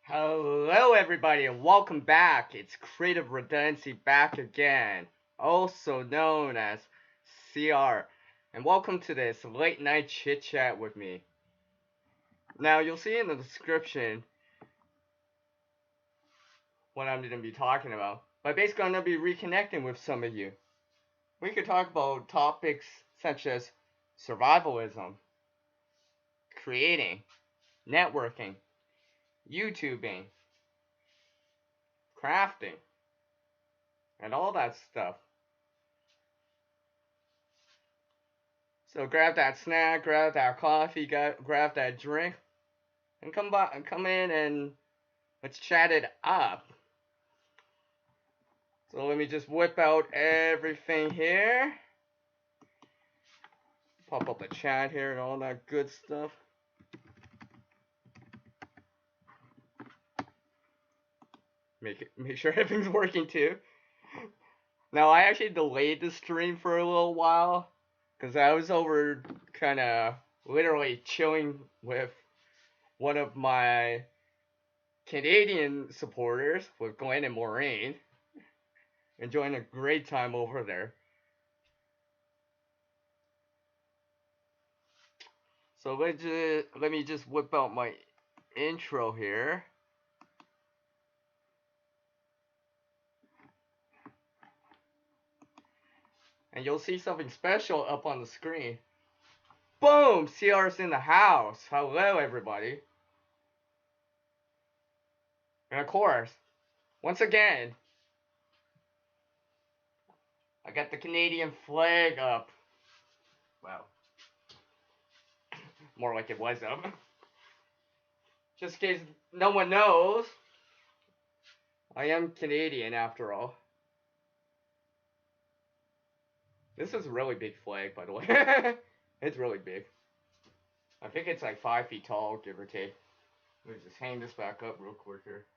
Hello, everybody, and welcome back. It's Creative Redundancy back again, also known as CR. And welcome to this late night chit chat with me. Now, you'll see in the description what I'm going to be talking about, but basically, I'm going to be reconnecting with some of you. We could talk about topics such as survivalism, creating, networking, YouTubing, crafting, and all that stuff. So grab that snack, grab that coffee, grab that drink, and come in and let's chat it up. So let me just whip out everything here. Pop up the chat here and all that good stuff. Make sure everything's working too. Now I actually delayed the stream for a little while because I was over kind of literally chilling with one of my Canadian supporters with Glenn and Maureen, enjoying a great time over there. So let me just whip out my intro here. And you'll see something special up on the screen. Boom! CR's in the house. Hello, everybody. And of course, once again, I got the Canadian flag up. Well, more like it was up. Just in case no one knows, I am Canadian after all. This is a really big flag, by the way. It's really big. I think it's like 5 feet tall, give or take. Let me just hang this back up real quick here.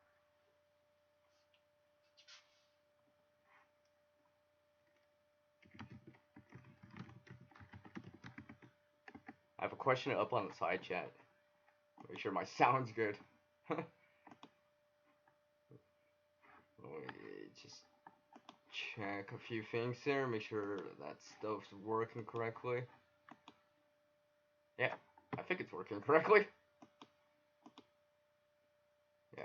I have a question up on the side chat. Make sure my sound's good. Let me just check a few things here. Make sure that stuff's working correctly. Yeah, I think it's working correctly. Yeah.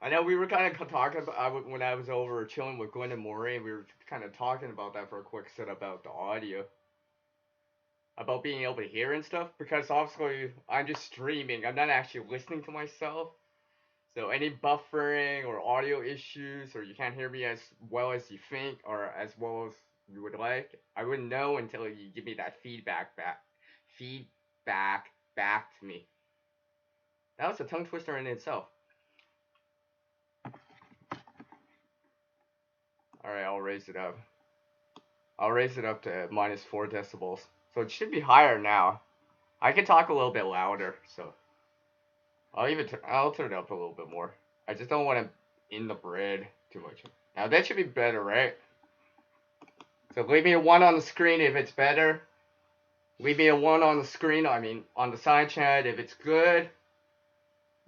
I know we were kind of talking about when I was over chilling with Gwen and Maureen. We were kind of talking about that for a quick set about the audio, about being able to hear and stuff. Because obviously I'm just streaming. I'm not actually listening to myself. So any buffering or audio issues, or you can't hear me as well as you think, or as well as you would like, I wouldn't know until you give me that feedback back to me. That was a tongue twister in itself. Alright, I'll raise it up. I'll raise it up to -4 decibels. So it should be higher now. I can talk a little bit louder, so I'll turn it up a little bit more. I just don't want to in the bread too much. Now that should be better, right? So leave me a 1 on the screen if it's better. Leave me a 1 on the screen, I mean on the side chat if it's good.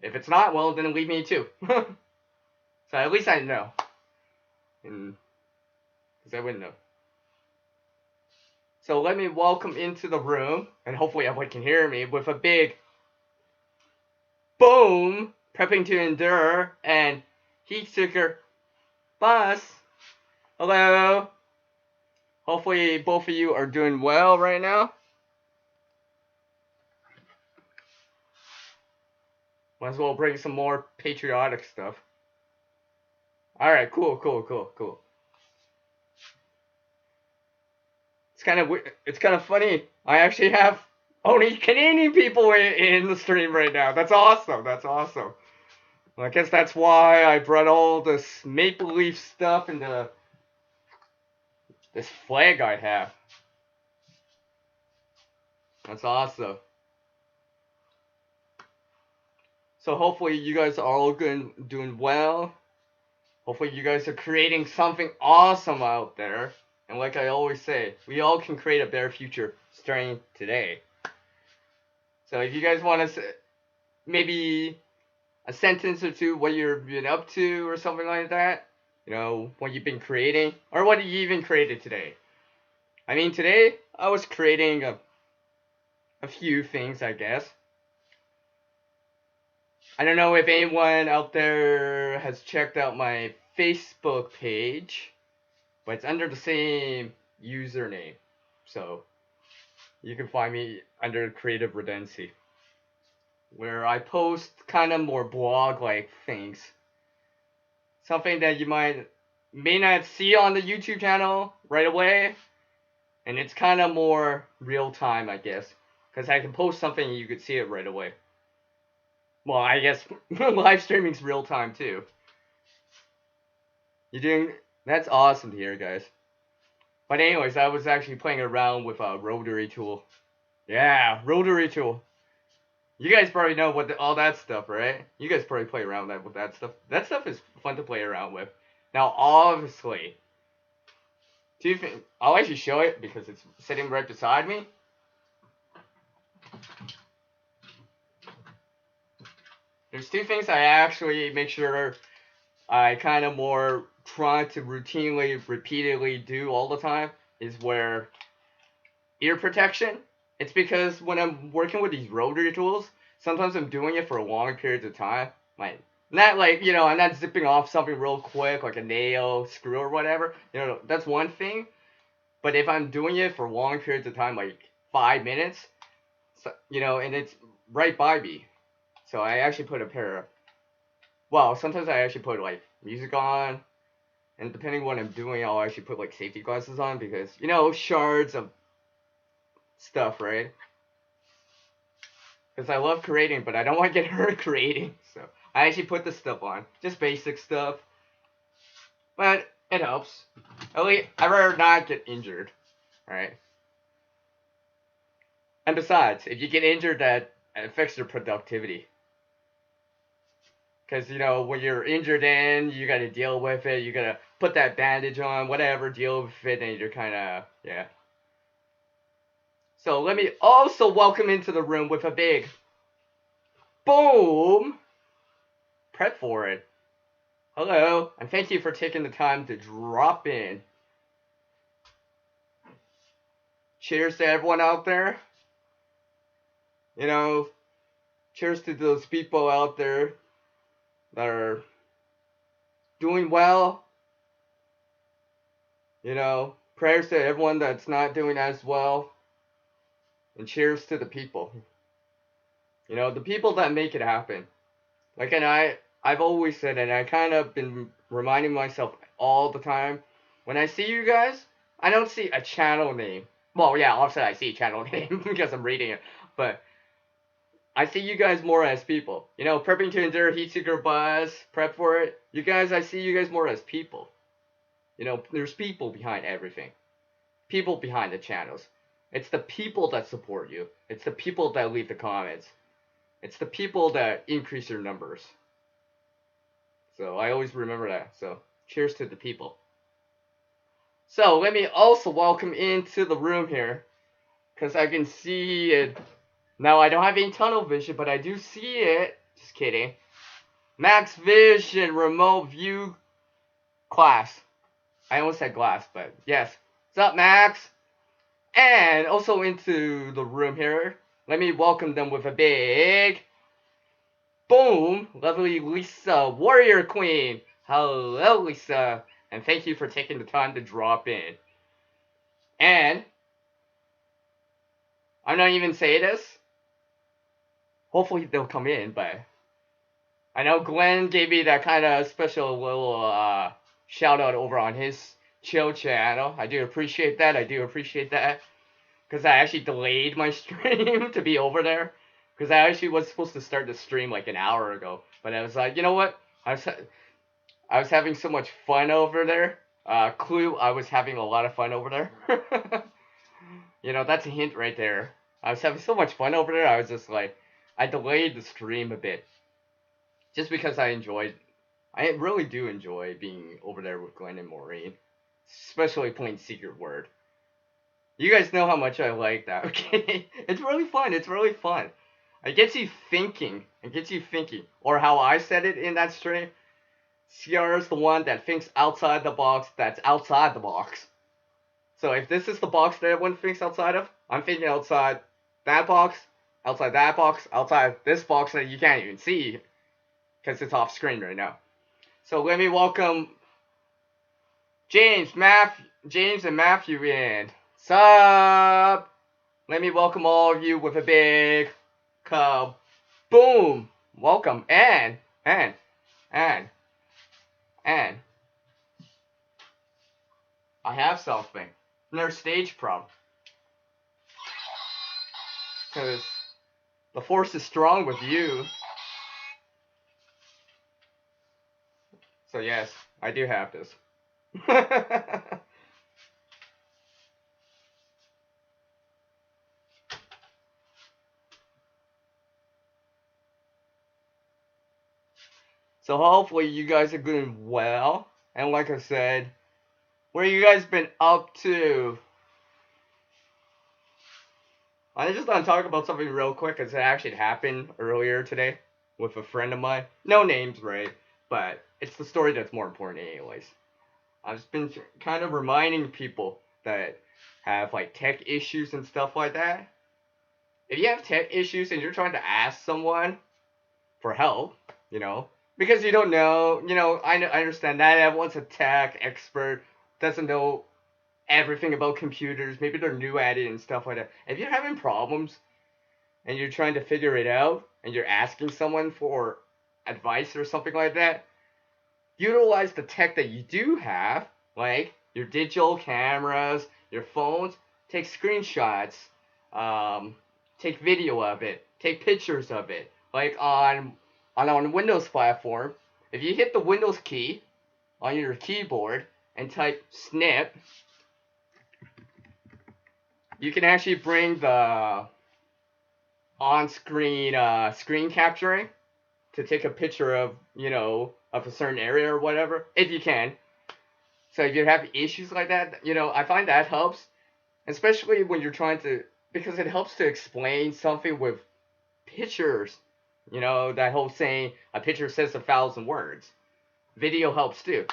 If it's not, well then leave me a 2. So at least I know. Because I wouldn't know. So let me welcome into the room, and hopefully everyone can hear me, with a big boom, prepping to endure, and heat seeker bus. Hello. Hopefully both of you are doing well right now. Might as well bring some more patriotic stuff. Alright, cool. It's kind of funny. I actually have only Canadian people in the stream right now. That's awesome. Well, I guess that's why I brought all this Maple Leaf stuff and this flag I have. That's awesome. So hopefully you guys are all doing well. Hopefully you guys are creating something awesome out there. And like I always say, we all can create a better future. starting today. So if you guys want to maybe a sentence or two what you've been up to or something like that, you know, what you've been creating, or what you even created today. I mean, today I was creating a few things, I guess. I don't know if anyone out there has checked out my Facebook page, but it's under the same username. So you can find me under Creative Redundancy, where I post kind of more blog-like things. Something that you may not see on the YouTube channel right away, and it's kind of more real time, I guess, because I can post something and you could see it right away. Well, I guess live streaming's real time too. That's awesome to hear, guys. But anyways, I was actually playing around with a rotary tool. Yeah, rotary tool. You guys probably know all that stuff, right? You guys probably play around with that stuff. That stuff is fun to play around with. Now, obviously, I'll actually show it because it's sitting right beside me. There's two things I actually make sure I kind of more try to routinely, repeatedly do all the time is wear ear protection. It's because when I'm working with these rotary tools, sometimes I'm doing it for long periods of time. Not like, you know, I'm not zipping off something real quick, like a nail, screw, or whatever. You know, that's one thing. But if I'm doing it for long periods of time, like 5 minutes, so, you know, and it's right by me. So I actually put sometimes I actually put, like, music on. And depending on what I'm doing, I'll actually put, like, safety glasses on because, you know, shards of stuff, right? Because I love creating, but I don't want to get hurt creating. So I actually put this stuff on. Just basic stuff. But it helps. At least I'd rather not get injured. Alright? And besides, if you get injured, that affects your productivity. Because, you know, when you're injured you got to deal with it. You got to put that bandage on, whatever, deal with it, and you're kind of, yeah. So let me also welcome into the room with a big boom. Prep for it. Hello, and thank you for taking the time to drop in. Cheers to everyone out there. You know, cheers to those people out there that are doing well. You know, prayers to everyone that's not doing as well. And cheers to the people. You know, the people that make it happen. Like, and I've always said, and I kind of been reminding myself all the time, when I see you guys, I don't see a channel name. Well, yeah, obviously I see a channel name because I'm reading it, but I see you guys more as people. You know, prepping to endure Heatseeker Buzz, prep for it. You guys, I see you guys more as people. You know, there's people behind everything. People behind the channels. It's the people that support you. It's the people that leave the comments. It's the people that increase your numbers. So I always remember that. So cheers to the people. So let me also welcome into the room here, because I can see it. Now I don't have any tunnel vision, but I do see it. Just kidding. Max Vision Remote View class. I almost said glass, but yes. What's up, Max? And also into the room here, let me welcome them with a big boom. Lovely Lisa, Warrior Queen. Hello, Lisa. And thank you for taking the time to drop in. And I'm not even saying this. Hopefully they'll come in, but I know Glenn gave me that kind of special little shout out over on his chill channel. I do appreciate that. Because I actually delayed my stream to be over there. Because I actually was supposed to start the stream like an hour ago. But I was like, you know what? I was having so much fun over there. Clue, I was having a lot of fun over there. You know, that's a hint right there. I was having so much fun over there, I was just like, I delayed the stream a bit. Just because I really do enjoy being over there with Glenn and Maureen. Especially playing Secret Word. You guys know how much I like that, okay? It's really fun. It's really fun. It gets you thinking. It gets you thinking. Or how I said it in that stream, CR is the one that thinks outside the box that's outside the box. So if this is the box that everyone thinks outside of, I'm thinking outside that box, outside this box that you can't even see because it's off screen right now. So let me welcome James and Matthew in. Sup? Let me welcome all of you with a big boom. Welcome and I have something. There's stage prompt. Because the force is strong with you. So yes, I do have this. So hopefully you guys are doing well. And like I said, what have you guys been up to? I just want to talk about something real quick because it actually happened earlier today with a friend of mine. No names, right? But it's the story that's more important anyways. I've just been kind of reminding people that have like tech issues and stuff like that. If you have tech issues and you're trying to ask someone for help, because you don't know, I understand that everyone's a tech expert, doesn't know everything about computers, maybe they're new at it and stuff like that. If you're having problems and you're trying to figure it out and you're asking someone for advice or something like that, utilize the tech that you do have, like your digital cameras, your phones, take screenshots, take video of it, take pictures of it. Like on Windows platform, if you hit the Windows key on your keyboard and type snip, you can actually bring the on-screen screen capturing to take a picture of, of a certain area or whatever, if you can. So if you have issues like that, I find that helps, especially when you're trying to, because it helps to explain something with pictures. That whole saying, a picture says 1,000 words. Video helps too.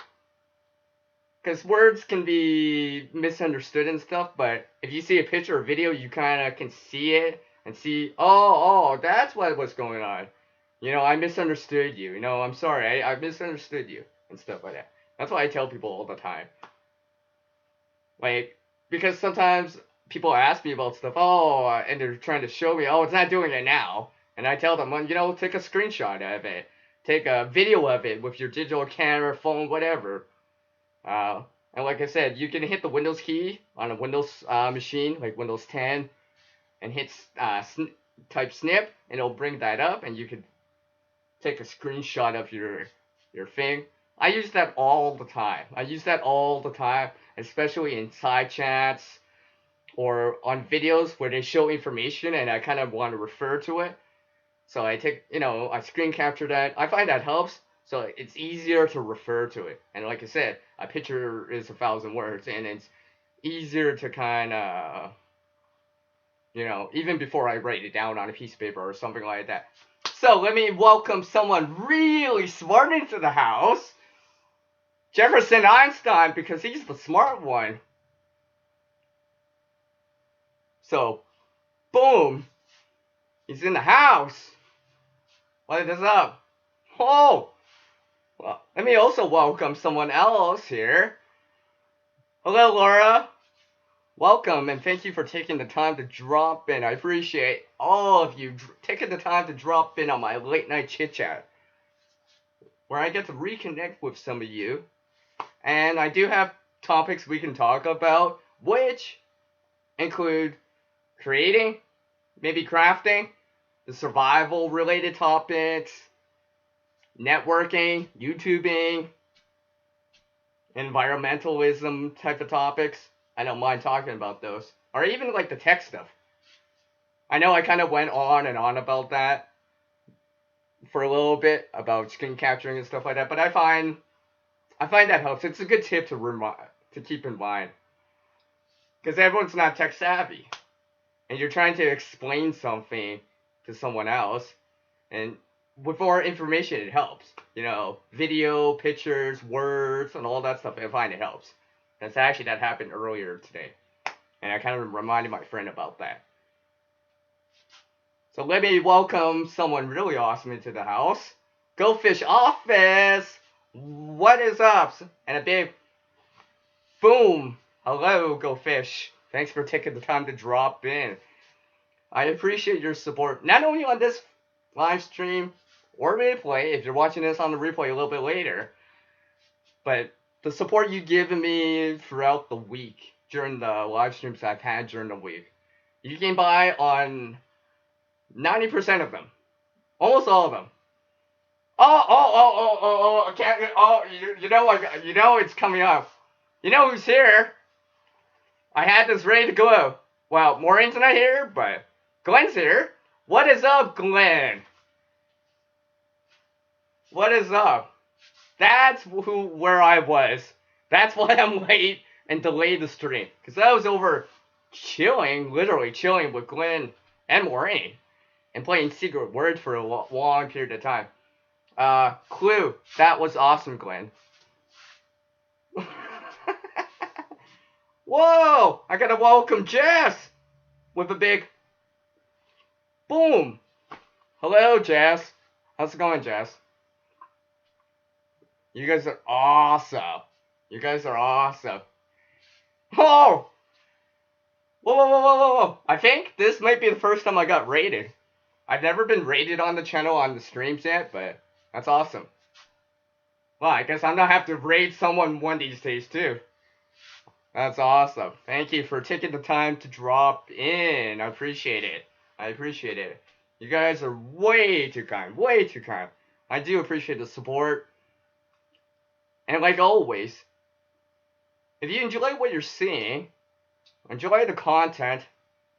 Because words can be misunderstood and stuff, but if you see a picture or video, you kind of can see it and see, oh, that's what was going on. I misunderstood you. I'm sorry, I misunderstood you and stuff like that. That's why I tell people all the time. Like, because sometimes people ask me about stuff, and they're trying to show me, it's not doing it now. And I tell them, take a screenshot of it. Take a video of it with your digital camera, phone, whatever. And like I said, you can hit the Windows key on a Windows machine, like Windows 10, and hit type snip, and it'll bring that up, and you can take a screenshot of your thing. I use that all the time. Especially in side chats or on videos where they show information and I kind of want to refer to it. So I take, I screen capture that. I find that helps. So it's easier to refer to it. And like I said, a picture is 1,000 words, and it's easier to kind of, even before I write it down on a piece of paper or something like that. So let me welcome someone really smart into the house. Jefferson Einstein, because he's the smart one. So, boom. He's in the house. What is up? Oh! Well, let me also welcome someone else here. Hello, Laura. Welcome, and thank you for taking the time to drop in. I appreciate all of you taking the time to drop in on my late night chit chat, where I get to reconnect with some of you. And I do have topics we can talk about, which include creating, maybe crafting, the survival related topics, networking, YouTubing, environmentalism type of topics. I don't mind talking about those. Or even like the tech stuff. I know I kind of went on and on about that for a little bit, about screen capturing and stuff like that, but I find that helps. It's a good tip to keep in mind. Because everyone's not tech savvy. And you're trying to explain something to someone else. And with more information, it helps. You know, video, pictures, words, and all that stuff. I find it helps. That's actually that happened earlier today. And I kind of reminded my friend about that. So let me welcome someone really awesome into the house. Go Fish Office! What is up? And a big boom! Hello, Go Fish. Thanks for taking the time to drop in. I appreciate your support, not only on this live stream or replay, if you're watching this on the replay a little bit later, but the support you've given me throughout the week during the live streams I've had during the week. You came by on 90% of them. Almost all of them. You know it's coming up. You know who's here? I had this ready to go. Well, Maureen's not here, but Glenn's here. What is up, Glenn? What is up? That's where I was. That's why I'm late and delayed the stream. Because I was over chilling, literally chilling with Glenn and Maureen. And playing Secret Word for a long period of time. Clue. That was awesome, Glenn. Whoa! I gotta welcome Jess! With a big boom. Hello, Jess. How's it going, Jess? You guys are awesome. You guys are awesome. Oh! Whoa. I think this might be the first time I got rated. I've never been rated on the channel on the streams yet, but that's awesome. Well, I guess I'm gonna have to raid someone one of these days too. That's awesome. Thank you for taking the time to drop in. I appreciate it. You guys are way too kind. Way too kind. I do appreciate the support. And like always, if you enjoy what you're seeing, enjoy the content,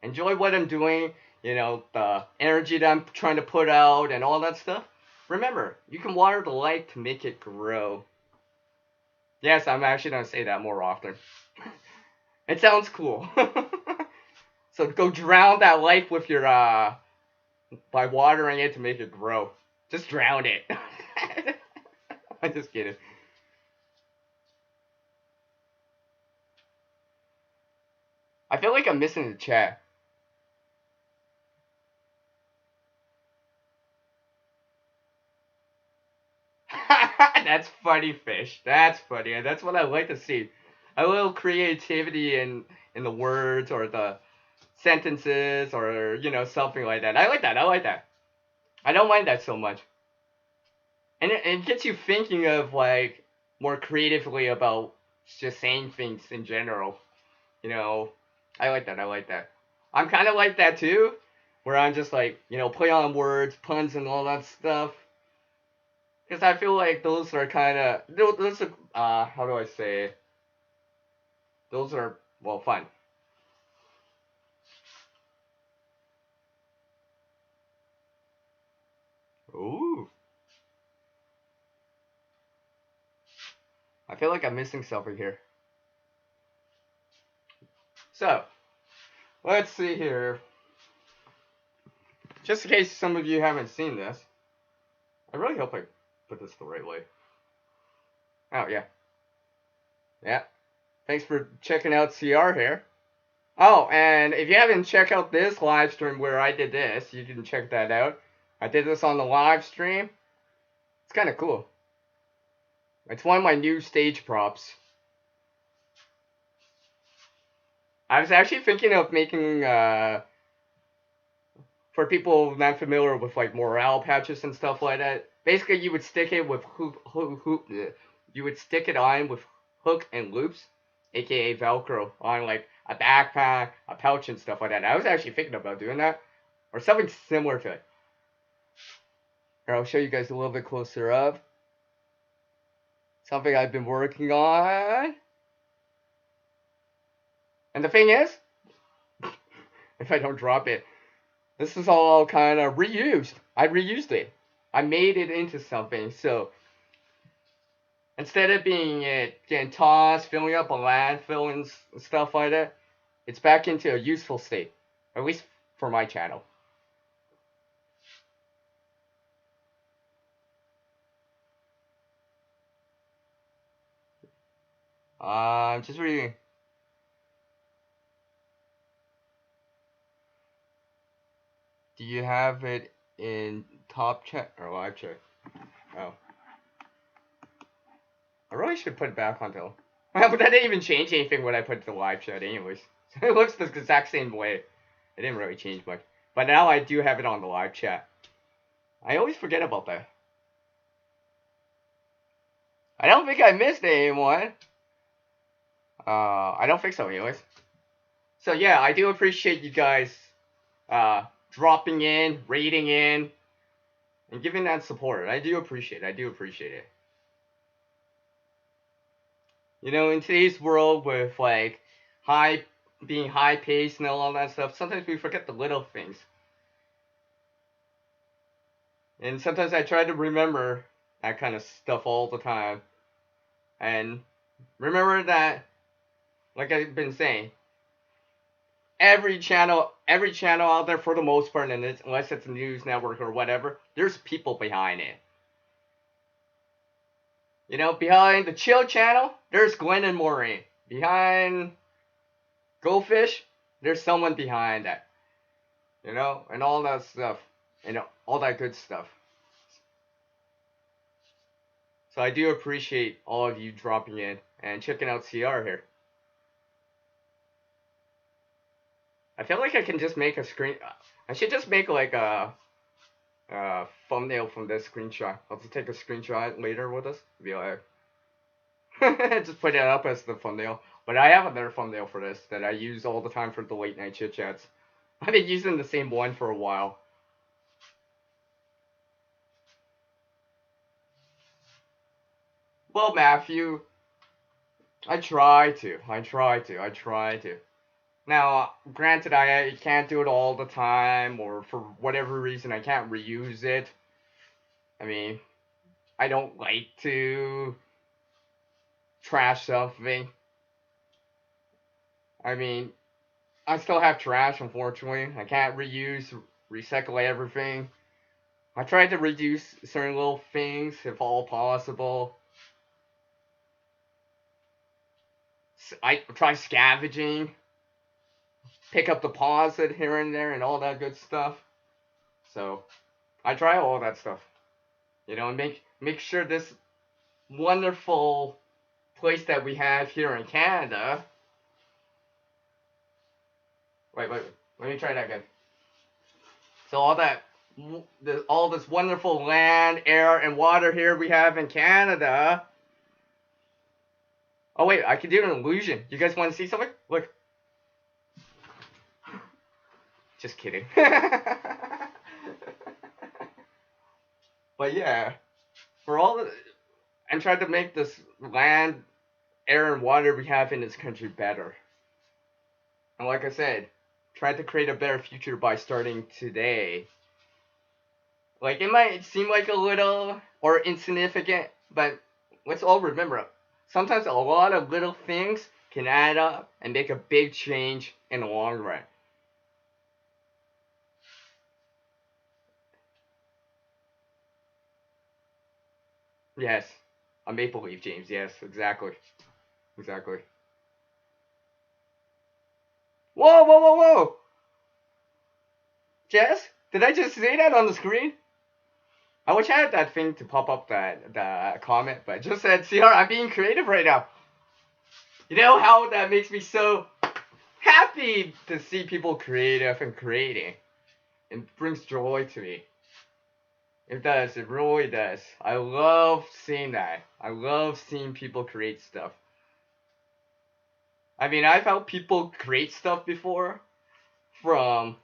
enjoy what I'm doing, you know, the energy that I'm trying to put out and all that stuff, remember, you can water the light to make it grow. Yes, I'm actually going to say that more often. It sounds cool. So go drown that life with your, by watering it to make it grow. Just drown it. I'm just kidding. I feel like I'm missing the chat. That's funny, Fish. That's funny. That's what I like to see. A little creativity in the words or the sentences or, you know, something like that. I like that. I don't mind that so much. And it gets you thinking of, like, more creatively about just saying things in general. You know, I like that. I'm kind of like that too, where I'm just like, you know, play on words, puns, and all that stuff. Because I feel like those are kind of, those are, how do I say? Those are, well, fun. Ooh. I feel like I'm missing something here. So, let's see here. Just in case some of you haven't seen this, I really hope I put this the right way. Oh, yeah. Yeah. Thanks for checking out CR here. Oh, and if you haven't checked out this live stream where I did this, you can check that out. I did this on the live stream. It's kind of cool. It's one of my new stage props. I was actually thinking of making, for people not familiar with like morale patches and stuff like that, basically you would stick it with you would stick it on with hook and loops, aka Velcro, on like a backpack, a pouch, and stuff like that. I was actually thinking about doing that, or something similar to it. Here, I'll show you guys a little bit closer up. Something I've been working on. And the thing is, if I don't drop it, this is all kind of reused. I reused it. I made it into something. So instead of being getting tossed, filling up a landfill and stuff like that, it's back into a useful state, at least for my channel. Just reading. Do you have it in top chat or live chat? Oh. I really should put it back on though. But that didn't even change anything when I put the live chat anyways. It looks the exact same way. It didn't really change much. But now I do have it on the live chat. I always forget about that. I don't think I missed anyone. I don't think so anyways. So yeah, I do appreciate you guys dropping in, rating in, and giving that support. I do appreciate it. You know, in today's world with like being high paced and all that stuff, sometimes we forget the little things. And sometimes I try to remember that kind of stuff all the time. And remember that, like I've been saying, every channel out there for the most part, and unless it's a news network or whatever, there's people behind it. You know, behind the Chill channel, there's Glenn and Maureen. Behind Goldfish, there's someone behind that. You know, and all that stuff. And all that good stuff. So I do appreciate all of you dropping in and checking out CR here. I feel like I can just make a screen. I should just make like a thumbnail from this screenshot. I'll just take a screenshot later with us. Be like, just put it up as the thumbnail. But I have another thumbnail for this that I use all the time for the late night chit chats. I've been using the same one for a while. Well, Matthew, I try to. Now, granted, I can't do it all the time, or for whatever reason, I can't reuse it. I mean, I don't like to trash something. I mean, I still have trash, unfortunately. I can't recycle everything. I try to reduce certain little things, if all possible. I try scavenging. Pick up deposit here and there and all that good stuff. So I try all that stuff. You know, and make sure this wonderful place that we have here in Canada. Wait, let me try that again. So all this wonderful land, air, and water here we have in Canada. Oh wait, I can do an illusion. You guys want to see something? Look. Just kidding. But yeah, I'm trying to make this land, air, and water we have in this country better. And like I said, try to create a better future by starting today. Like, it might seem like a little or insignificant, but let's all remember, sometimes a lot of little things can add up and make a big change in the long run. Yes, a Maple Leaf, James. Yes, exactly. Whoa, whoa, whoa, whoa! Jess, did I just say that on the screen? I wish I had that thing to pop up the comment, but it just said, CR, I'm being creative right now. You know how that makes me so happy to see people creative and creating. It brings joy to me. It does. It really does. I love seeing that. I love seeing people create stuff. I mean, I've helped people create stuff before from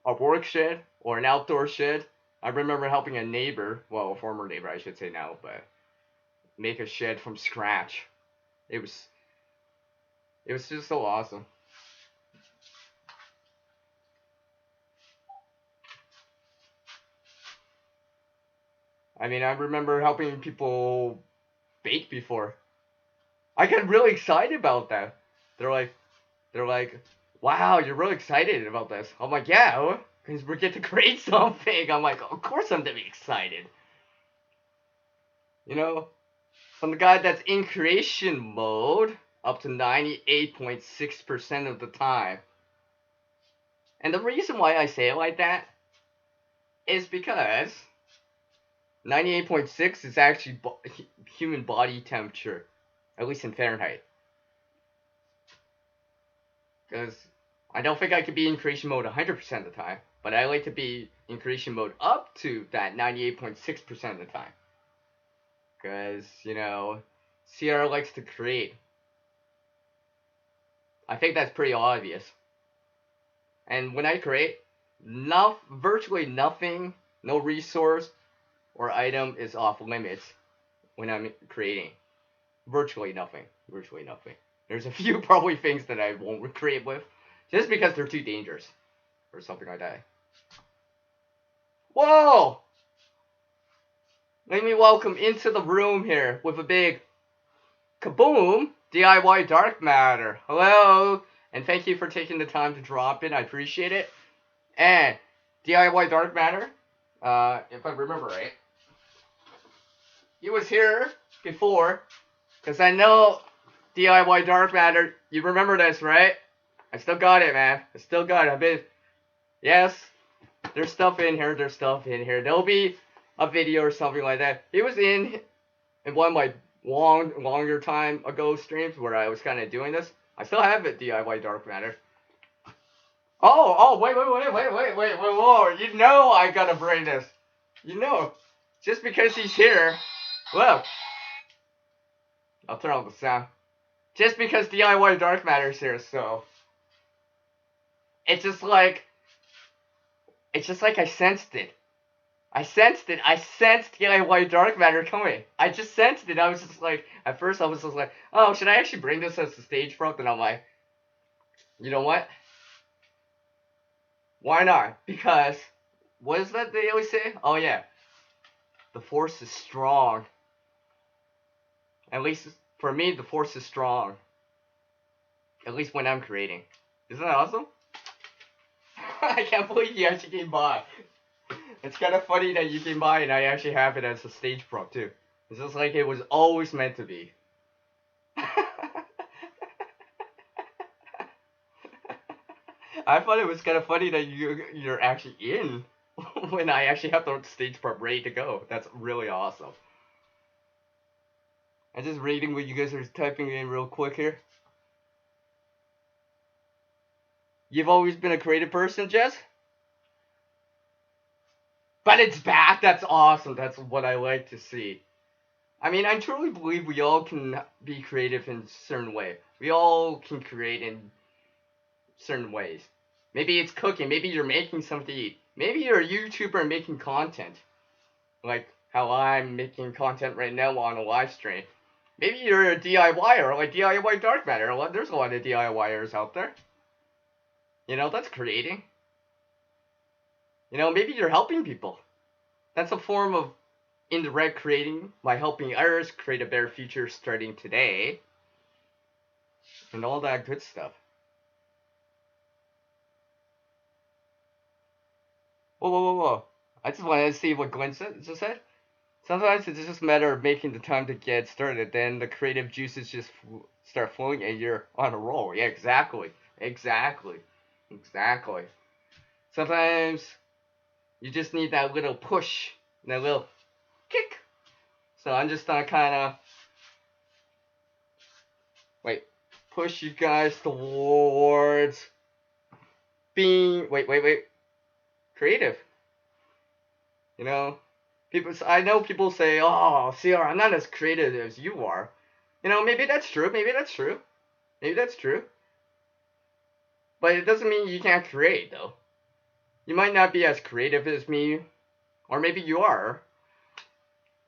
a work shed or an outdoor shed. I remember helping a neighbor, well, a former neighbor, I should say now, but make a shed from scratch. It was just so awesome. I mean, I remember helping people bake before. I get really excited about that. They're like, They're like, wow, you're really excited about this. I'm like, yeah, because we get to create something. I'm like, of course I'm gonna be excited. You know, from the guy that's in creation mode up to 98.6% of the time. And the reason why I say it like that is because 98.6 is actually human body temperature, at least in Fahrenheit. Because I don't think I could be in creation mode 100% of the time, but I like to be in creation mode up to that 98.6% of the time. Because, you know, CR likes to create. I think that's pretty obvious. And when I create, virtually nothing, no resource or item is off limits when I'm creating. Virtually nothing. Virtually nothing. There's a few probably things that I won't create with, just because they're too dangerous. Or something like that. Whoa! Let me welcome into the room here with a big kaboom, DIY Dark Matter. Hello! And thank you for taking the time to drop in. I appreciate it. And DIY Dark Matter, if I remember right, he was here before, because I know DIY Dark Matter, you remember this, right? I still got it, man. I still got it. Yes, there's stuff in here. There'll be a video or something like that. He was in one of my longer time ago streams where I was kind of doing this. I still have it, DIY Dark Matter. Wait, whoa. You know I gotta bring this. You know, just because he's here, look. I'll turn on the sound. Just because DIY Dark Matter is here, so. It's just like I sensed it. I sensed DIY Dark Matter coming. I just sensed it. I was just like, at first I was just like, oh, should I actually bring this as the stage front? And I'm like, you know what? Why not? Because, what is that they always say? Oh yeah, the force is strong. At least, for me, the force is strong. At least when I'm creating. Isn't that awesome? I can't believe you actually came by. It's kind of funny that you came by and I actually have it as a stage prop too. It's just like it was always meant to be. I thought it was kind of funny that you're actually in when I actually have the stage prop ready to go. That's really awesome. I'm just reading what you guys are typing in real quick here. You've always been a creative person, Jess? But it's back. That's awesome. That's what I like to see. I mean, I truly believe we all can be creative in a certain way. We all can create in certain ways. Maybe it's cooking. Maybe you're making something to eat. Maybe you're a YouTuber making content. Like how I'm making content right now on a live stream. Maybe you're a DIYer, like DIY Dark Matter. There's a lot of DIYers out there. You know, that's creating. You know, maybe you're helping people. That's a form of indirect creating by helping others create a better future starting today. And all that good stuff. Whoa. I just wanted to see what Glenn just said. Sometimes it's just a matter of making the time to get started. Then the creative juices just start flowing and you're on a roll. Yeah, exactly. Sometimes you just need that little push, that little kick. So I'm just gonna kind of push you guys towards being creative. You know, I know people say, "Oh, CR, I'm not as creative as you are." You know, maybe that's true. But it doesn't mean you can't create, though. You might not be as creative as me, or maybe you are,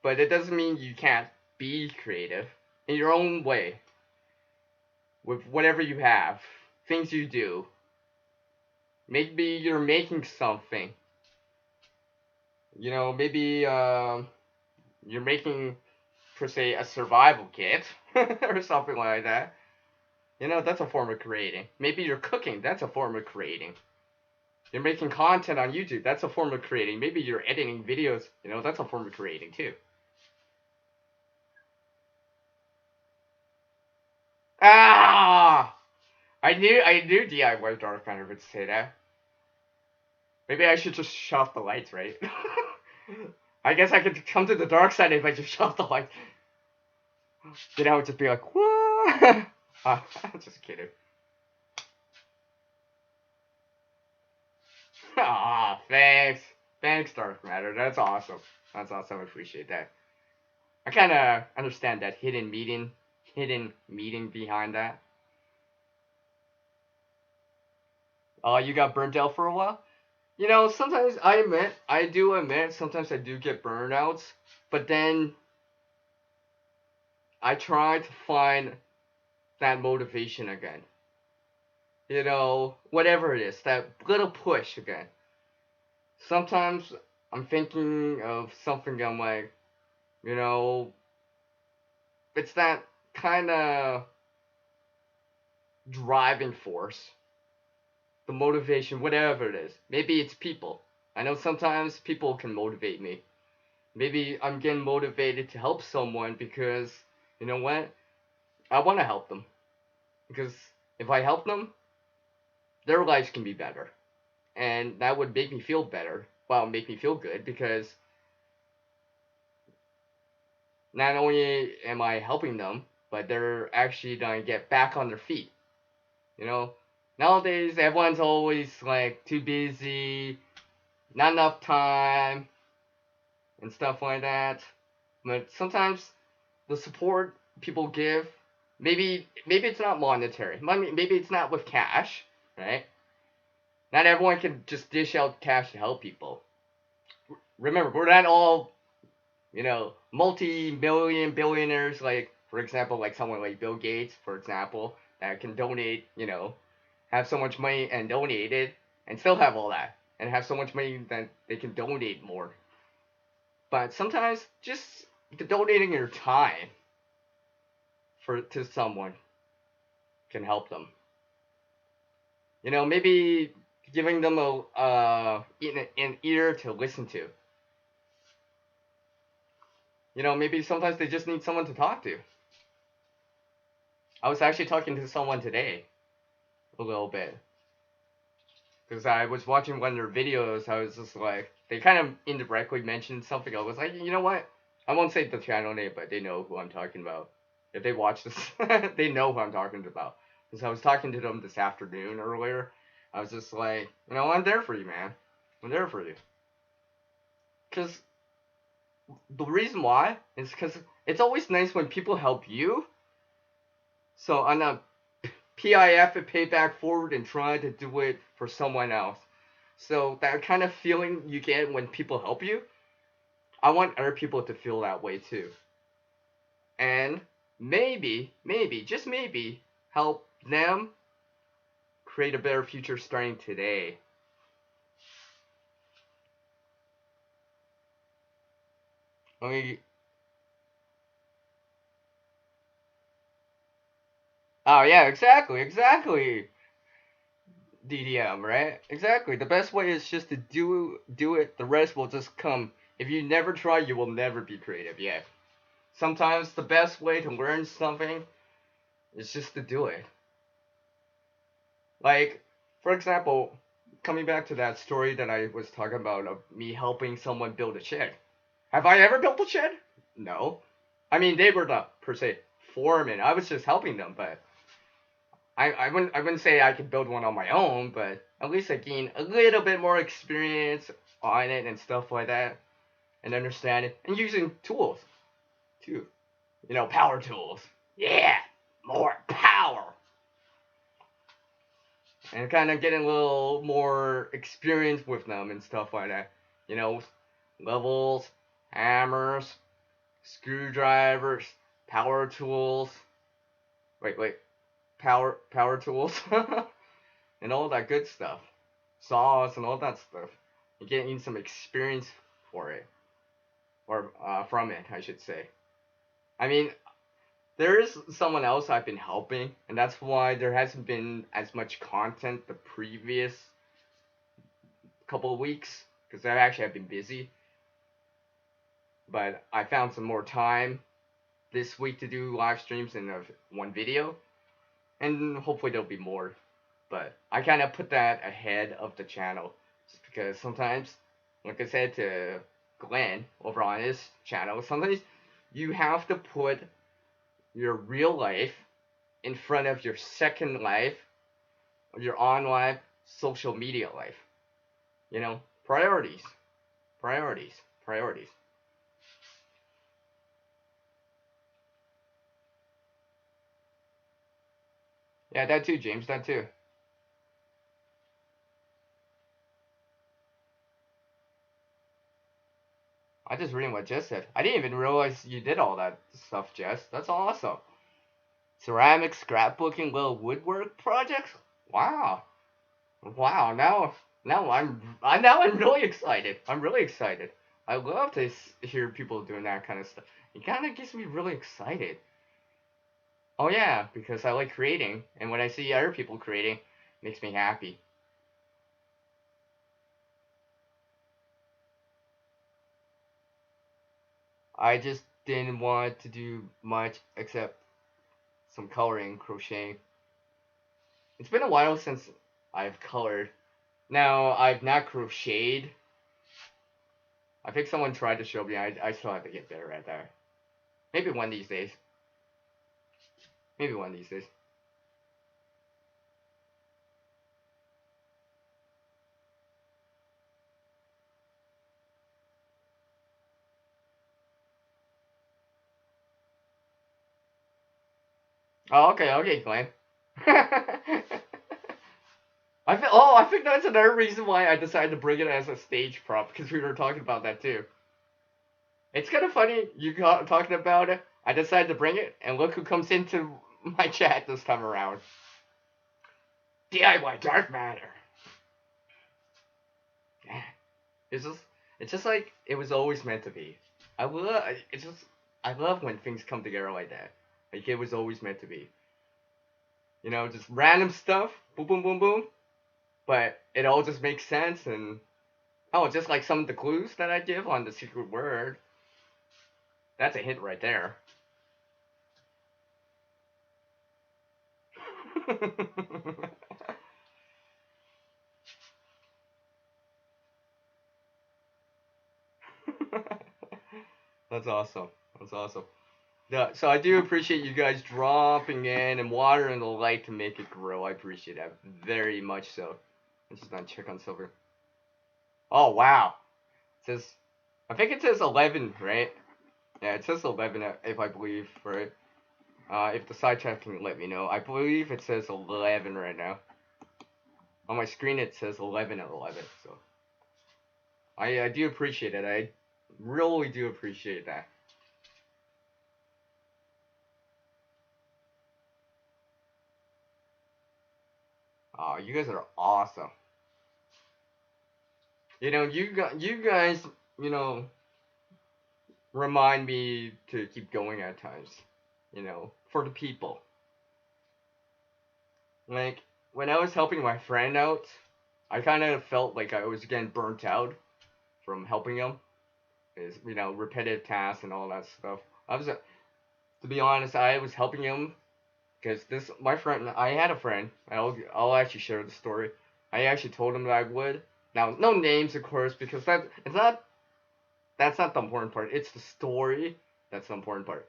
but it doesn't mean you can't be creative in your own way with whatever you have, things you do. Maybe you're making something. You know, maybe you're making, per se, a survival kit or something like that. You know, that's a form of creating. Maybe you're cooking. That's a form of creating. You're making content on YouTube. That's a form of creating. Maybe you're editing videos. You know, that's a form of creating too. Ah! I knew DIY Dark Matter would say that. Maybe I should just shut off the lights, right? I guess I could come to the dark side if I just shut off the lights. Then I would just be like, what? Just kidding. Ah, thanks. Thanks, Dark Matter. That's awesome. That's awesome. I appreciate that. I kind of understand that hidden meaning behind that. Oh, you got burnt out for a while? You know, sometimes I do admit, sometimes I do get burnouts, but then I try to find that motivation again. You know, whatever it is, that little push again. Sometimes I'm thinking of something I'm like, you know, it's that kind of driving force, the motivation, whatever it is. Maybe it's people. I know sometimes people can motivate me. Maybe I'm getting motivated to help someone because, you know what? I want to help them. Because if I help them, their lives can be better. And that would make me feel better. Well, make me feel good because not only am I helping them, but they're actually going to get back on their feet. You know, nowadays everyone's always like too busy, not enough time, and stuff like that. But sometimes the support people give, maybe it's not monetary, maybe it's not with cash, right? Not everyone can just dish out cash to help people. Remember, we're not all, you know, multi-million billionaires, like, for example, like someone like Bill Gates, for example, that can donate, you know, have so much money and donate it, and still have all that, and have so much money that they can donate more. But sometimes just donating your time to someone can help them. You know, maybe giving them an ear to listen to. You know, maybe sometimes they just need someone to talk to. I was actually talking to someone today a little bit because I was watching one of their videos. I was just like, they kind of indirectly mentioned something. I was like, you know what? I won't say the channel name, but they know who I'm talking about. If they watch this, they know who I'm talking about. Because I was talking to them this afternoon earlier. I was just like, you know, I'm there for you, man. I'm there for you. Because the reason why is because it's always nice when people help you. So on a PIF it pay back forward and try to do it for someone else. So that kind of feeling you get when people help you, I want other people to feel that way too. And maybe, just maybe, help them create a better future starting today. I oh yeah, exactly. DDM, right? Exactly. The best way is just to do it. The rest will just come. If you never try, you will never be creative. Yeah. Sometimes the best way to learn something is just to do it. Like, for example, coming back to that story that I was talking about of me helping someone build a shed. Have I ever built a shed? No. I mean, they were the per se foreman. I was just helping them, but I wouldn't say I could build one on my own, but at least I gained a little bit more experience on it and stuff like that, and understand it, and using tools too. You know, power tools. Yeah, more power, and kind of getting a little more experience with them and stuff like that. You know, levels, hammers, screwdrivers, power tools. Wait, power tools, and all that good stuff. Saws and all that stuff. You're getting some experience for it, or from it, I should say. I mean, there is someone else I've been helping, and that's why there hasn't been as much content the previous couple of weeks, because I actually have been busy. But I found some more time this week to do live streams and one video, and hopefully there'll be more. But I kind of put that ahead of the channel, just because sometimes, like I said to Glenn over on his channel, sometimes you have to put your real life in front of your second life, your on life, social media life. You know, priorities, priorities, priorities. Yeah, that too, James, that too. I just reading what Jess said. I didn't even realize you did all that stuff, Jess. That's awesome. Ceramic, scrapbooking, little woodwork projects. Wow, wow. Now I'm really excited. I'm really excited. I love to hear people doing that kind of stuff. It kind of gets me really excited. Oh yeah, because I like creating, and when I see other people creating, it makes me happy. I just didn't want to do much except some coloring, crocheting. It's been a while since I've colored. Now, I've not crocheted. I think someone tried to show me. I still have to get better at that. Maybe one of these days. Maybe one of these days. Oh, okay, Glenn. I think that's another reason why I decided to bring it as a stage prop, because we were talking about that too. It's kind of funny you got talking about it. I decided to bring it, and look who comes into my chat this time around. DIY Dark Matter. It's just, it's just like it was always meant to be. I love, it's just, I love when things come together like that. Like it was always meant to be. You know, just random stuff, boom, boom, boom, boom. But it all just makes sense, and oh, just like some of the clues that I give on the secret word. That's a hint right there. That's awesome. That's awesome. Yeah, so I do appreciate you guys dropping in and watering the light to make it grow. I appreciate that very much so. I'm just gonna check on silver. Oh wow. It says, I think it says 11, right? Yeah, it says 11 if I believe, right? If the side chat can let me know. I believe it says 11 right now. On my screen it says 11 at 11, so. I do appreciate it. I really do appreciate that. Oh, you guys are awesome. You know, you guys, you know, remind me to keep going at times. You know, for the people. Like when I was helping my friend out, I kind of felt like I was getting burnt out from helping him. Is you know repetitive tasks and all that stuff. I was, to be honest, I was helping him because this my friend. I had a friend. I'll actually share the story. I actually told him that I would. Now, no names, of course, because that's not the important part. It's the story that's the important part.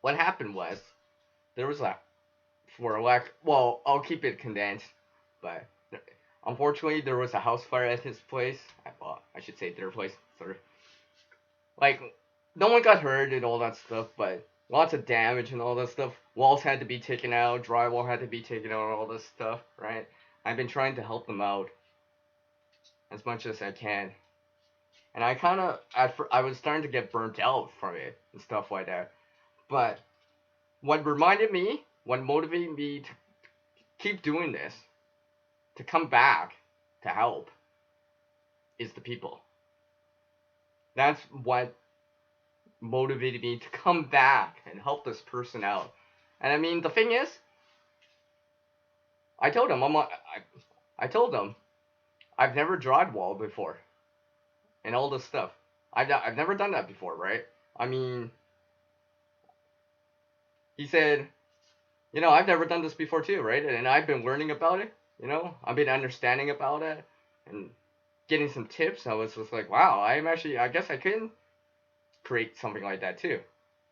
What happened was there was a for lack. Well, I'll keep it condensed, but unfortunately there was a house fire at his place. Well, I should say their place. Sorry. Like no one got hurt and all that stuff, but lots of damage and all that stuff. Walls had to be taken out, drywall had to be taken out, all this stuff, right? I've been trying to help them out as much as I can. And I kind of, I was starting to get burnt out from it and stuff like that. But what motivated me to keep doing this, to come back to help, is the people. That's what motivated me to come back and help this person out. And I mean, the thing is, I told him I told him I've never drywalled before and all this stuff. I've never done that before, right? I mean, he said, I've never done this before too, right? And I've been learning about it. I've been understanding about it and getting some tips. I was just like, wow, I guess I can create something like that too.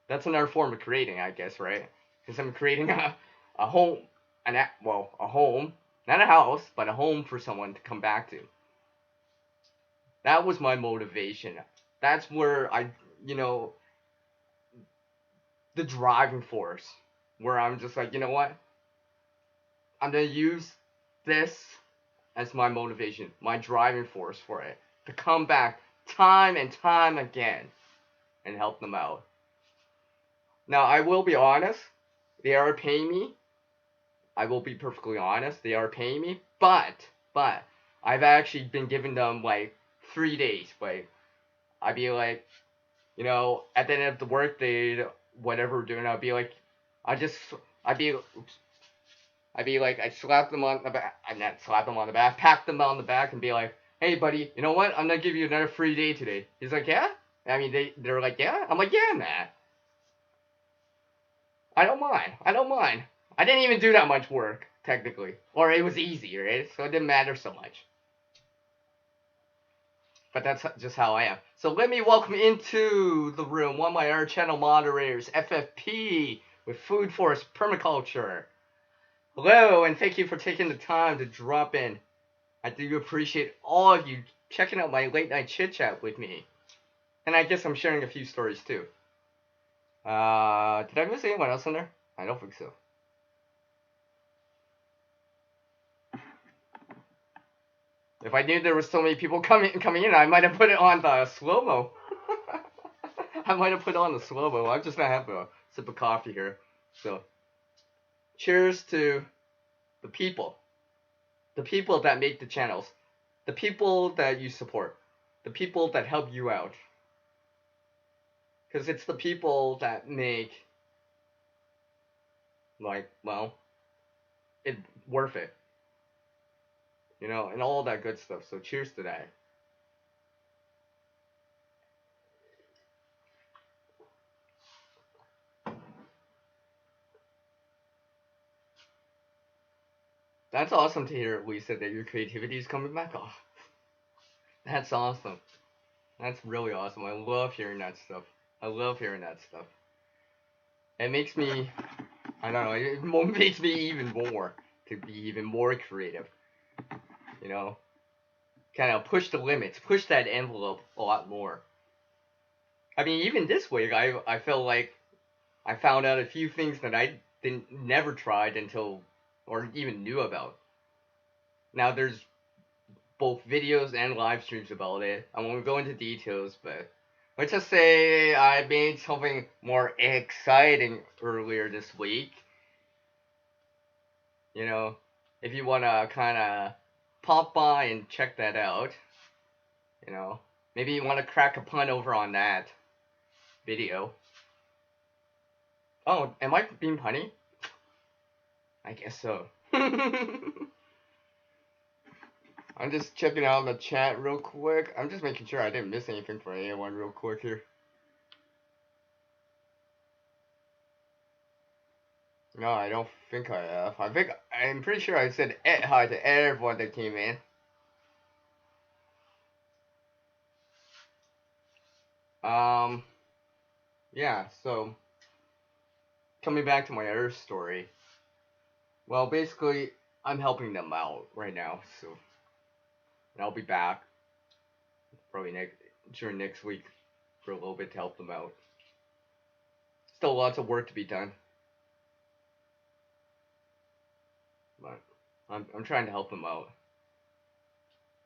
That's another form of creating, I guess, right? Because I'm creating a home, a home, not a house, but a home for someone to come back to. That was my motivation. That's where the driving force, where I'm just like, you know what? I'm gonna use this as my motivation, my driving force for it, to come back time and time again and help them out. Now, I will be honest, they are paying me. I will be perfectly honest, they are paying me, but I've actually been giving them like 3 days. Like, I'd be like, at the end of the workday, whatever we're doing, I'd be like, I'd be, like, I'd slap them on the back, I'd not slap them on the back, pat them on the back and be like, hey buddy, you know what, I'm gonna give you another free day today. He's like, yeah? I mean, they're like, yeah? I'm like, yeah, man. I don't mind. I didn't even do that much work, technically. Or it was easy, right? So it didn't matter so much. But that's just how I am. So let me welcome into the room one of my other channel moderators, FFP, with Food Forest Permaculture. Hello, and thank you for taking the time to drop in. I do appreciate all of you checking out my late night chit chat with me. And I guess I'm sharing a few stories too. Did I miss anyone else in there? I don't think so. If I knew there were so many people coming in, I might have put it on the slow-mo. I might have put on the slow-mo. I'm just gonna have a sip of coffee here. So, cheers to the people. The people that make the channels. The people that you support. The people that help you out. Because it's the people that make, like, well, it worth it. And all that good stuff. So cheers to that. That's awesome to hear, Lisa, that your creativity is coming back off. That's awesome. That's really awesome. I love hearing that stuff. It makes me, I don't know, it motivates me even more to be even more creative. Kind of push the limits, push that envelope a lot more. I mean, even this week, I felt like I found out a few things that I never tried until, or even knew about. Now, there's both videos and live streams about it. I won't go into details, but let's just say I made something more exciting earlier this week. If you want to kind of pop by and check that out, maybe you want to crack a pun over on that video. Oh, am I being punny? I guess so. I'm just checking out the chat real quick. I'm just making sure I didn't miss anything for anyone real quick here. No, I don't think I have. I'm pretty sure I said hi to everyone that came in. Yeah, so coming back to my other story. Well, basically, I'm helping them out right now, so and I'll be back probably during next week for a little bit to help them out. Still lots of work to be done, but I'm trying to help them out.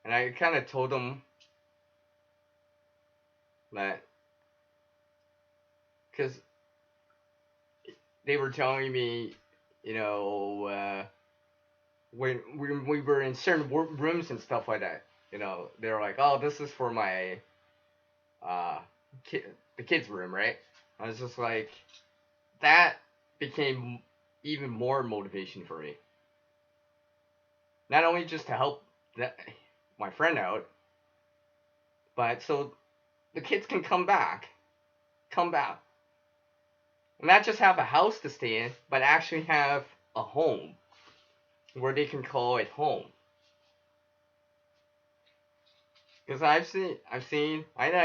And I kind of told them that, because they were telling me, when we were in certain rooms and stuff like that, they were like, oh, this is for my the kids' room, right? I was just like, that became even more motivation for me. Not only just to help my friend out, but so the kids can come back, and not just have a house to stay in, but actually have a home where they can call it home. Because I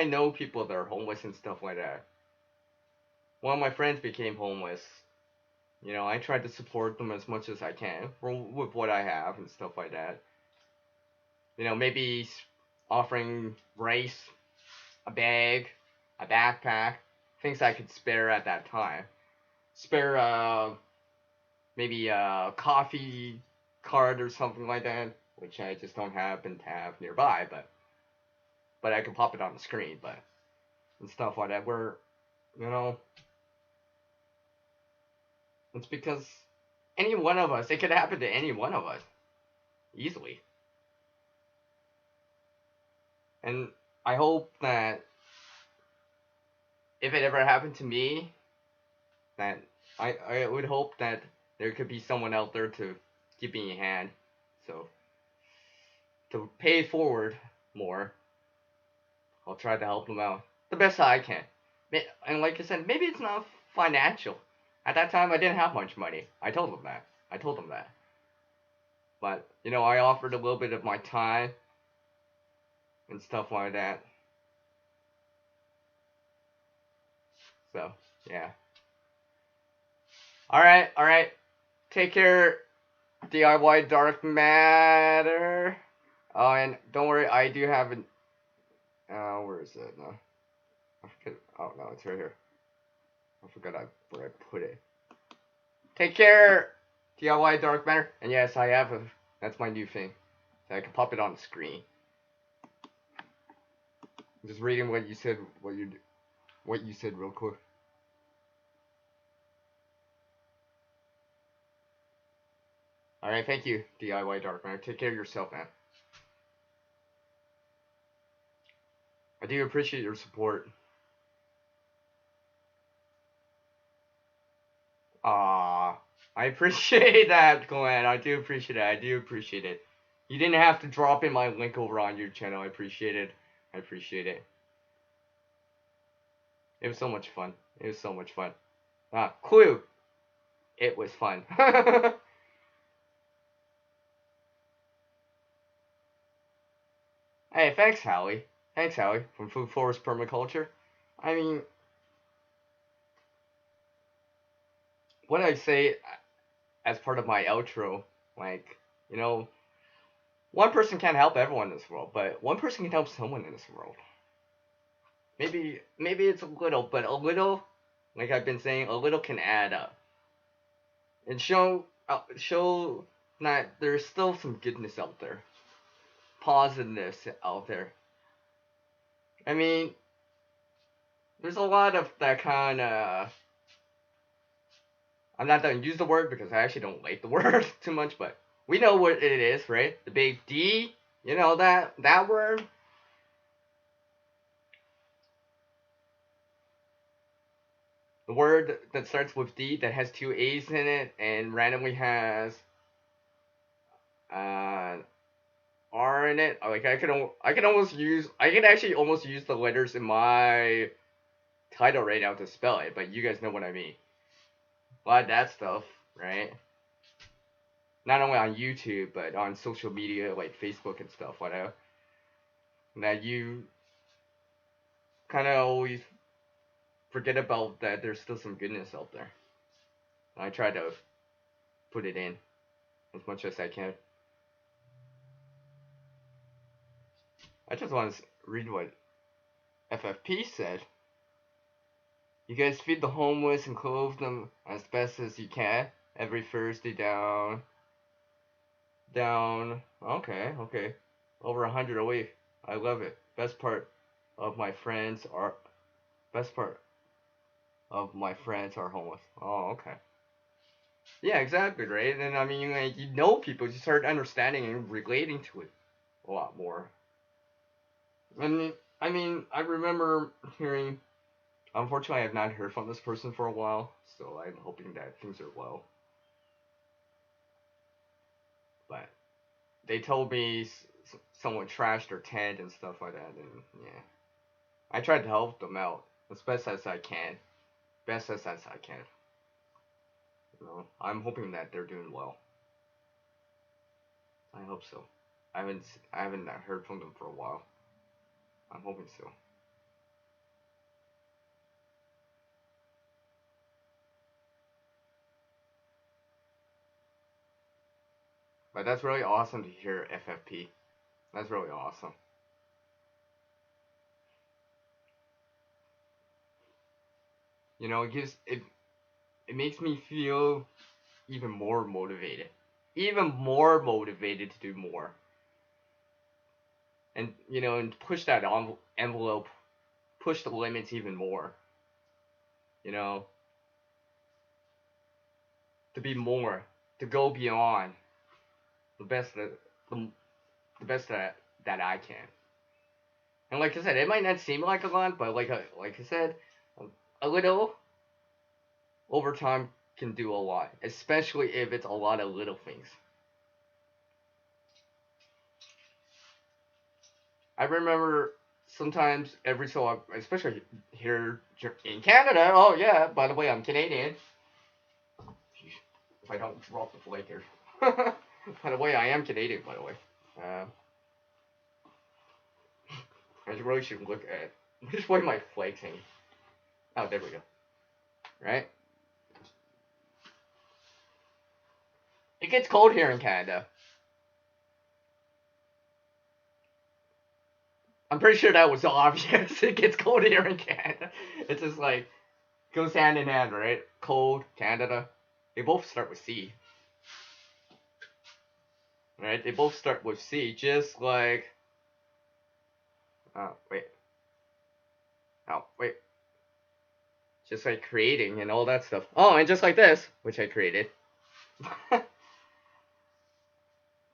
know people that are homeless and stuff like that. One of my friends became homeless. I tried to support them as much as I can with what I have and stuff like that. Maybe offering rice, a bag, a backpack, things I could spare at that time. Spare maybe a coffee card or something like that, which I just don't happen to have nearby, but I can pop it on the screen, and stuff like that. Where it's because any one of us, it could happen to any one of us easily. And I hope that if it ever happened to me, that I would hope that there could be someone out there to give me a hand. So, to pay it forward more, I'll try to help them out the best I can. And like I said, maybe it's not financial. At that time, I didn't have much money. I told them that. But, I offered a little bit of my time and stuff like that. So, yeah. Alright. Take care, DIY Dark Matter. Oh, and don't worry, I do have an... where is it? No. I forget. Oh, no, it's right here. I forgot where I put it. Take care, DIY Dark Matter. And yes, I have that's my new thing. So I can pop it on the screen. I'm just reading what you said, what you said real quick. Alright, thank you, DIY Dark Matter. Take care of yourself, man. I do appreciate your support. I appreciate that, Glenn. I do appreciate it. You didn't have to drop in my link over on your channel. I appreciate it. It was so much fun. Clue. It was fun. Hey, thanks, Howie. From Food Forest Permaculture. I mean, what I say as part of my outro, like, one person can't help everyone in this world, but one person can help someone in this world. Maybe it's a little, but a little, like I've been saying, a little can add up. And show that there's still some goodness out there. Positiveness out there. I mean, there's a lot of that kind of... I'm not going to use the word because I actually don't like the word too much, but we know what it is, right? The big D, that word. The word that starts with D that has two A's in it and randomly has R in it. Like I can actually almost use the letters in my title right now to spell it, but you guys know what I mean. A lot of that stuff, right? Not only on YouTube, but on social media like Facebook and stuff, whatever. That you kind of always forget about that there's still some goodness out there. I try to put it in as much as I can. I just want to read what FFP said. You guys feed the homeless and clothe them as best as you can. Every Thursday down. Okay. Over 100 a week. I love it. Best part of my friends are homeless. Oh, okay. Yeah, exactly, right? And I mean, like, people, you start understanding and relating to it a lot more. And I mean, I remember hearing Unfortunately, I have not heard from this person for a while, so I'm hoping that things are well. But they told me someone trashed their tent and stuff like that, and yeah, I tried to help them out as best as I can, best as I can. I'm hoping that they're doing well. I hope so. I haven't heard from them for a while. I'm hoping so. But that's really awesome to hear FFP. That's really awesome. It makes me feel even more motivated. Even more motivated to do more. And push that envelope, push the limits even more. You know, to be more, to go beyond the best that the, the best that I can. And like I said, it might not seem like a lot, but like I said, a little over time can do a lot, especially if it's a lot of little things. I remember sometimes every so often, especially here in Canada. Oh yeah, by the way, I'm Canadian. If I don't drop the flake here. By the way, I am Canadian. By the way, I really should look at which way my flakes hang. Oh, there we go. Right. It gets cold here in Canada. I'm pretty sure that was obvious. It gets cold here in Canada. It's just like goes hand in hand, right? Cold, Canada. They both start with C. Right? They both start with C, just like. Oh, wait. Oh, wait. Just like creating and all that stuff. Oh, and just like this, which I created.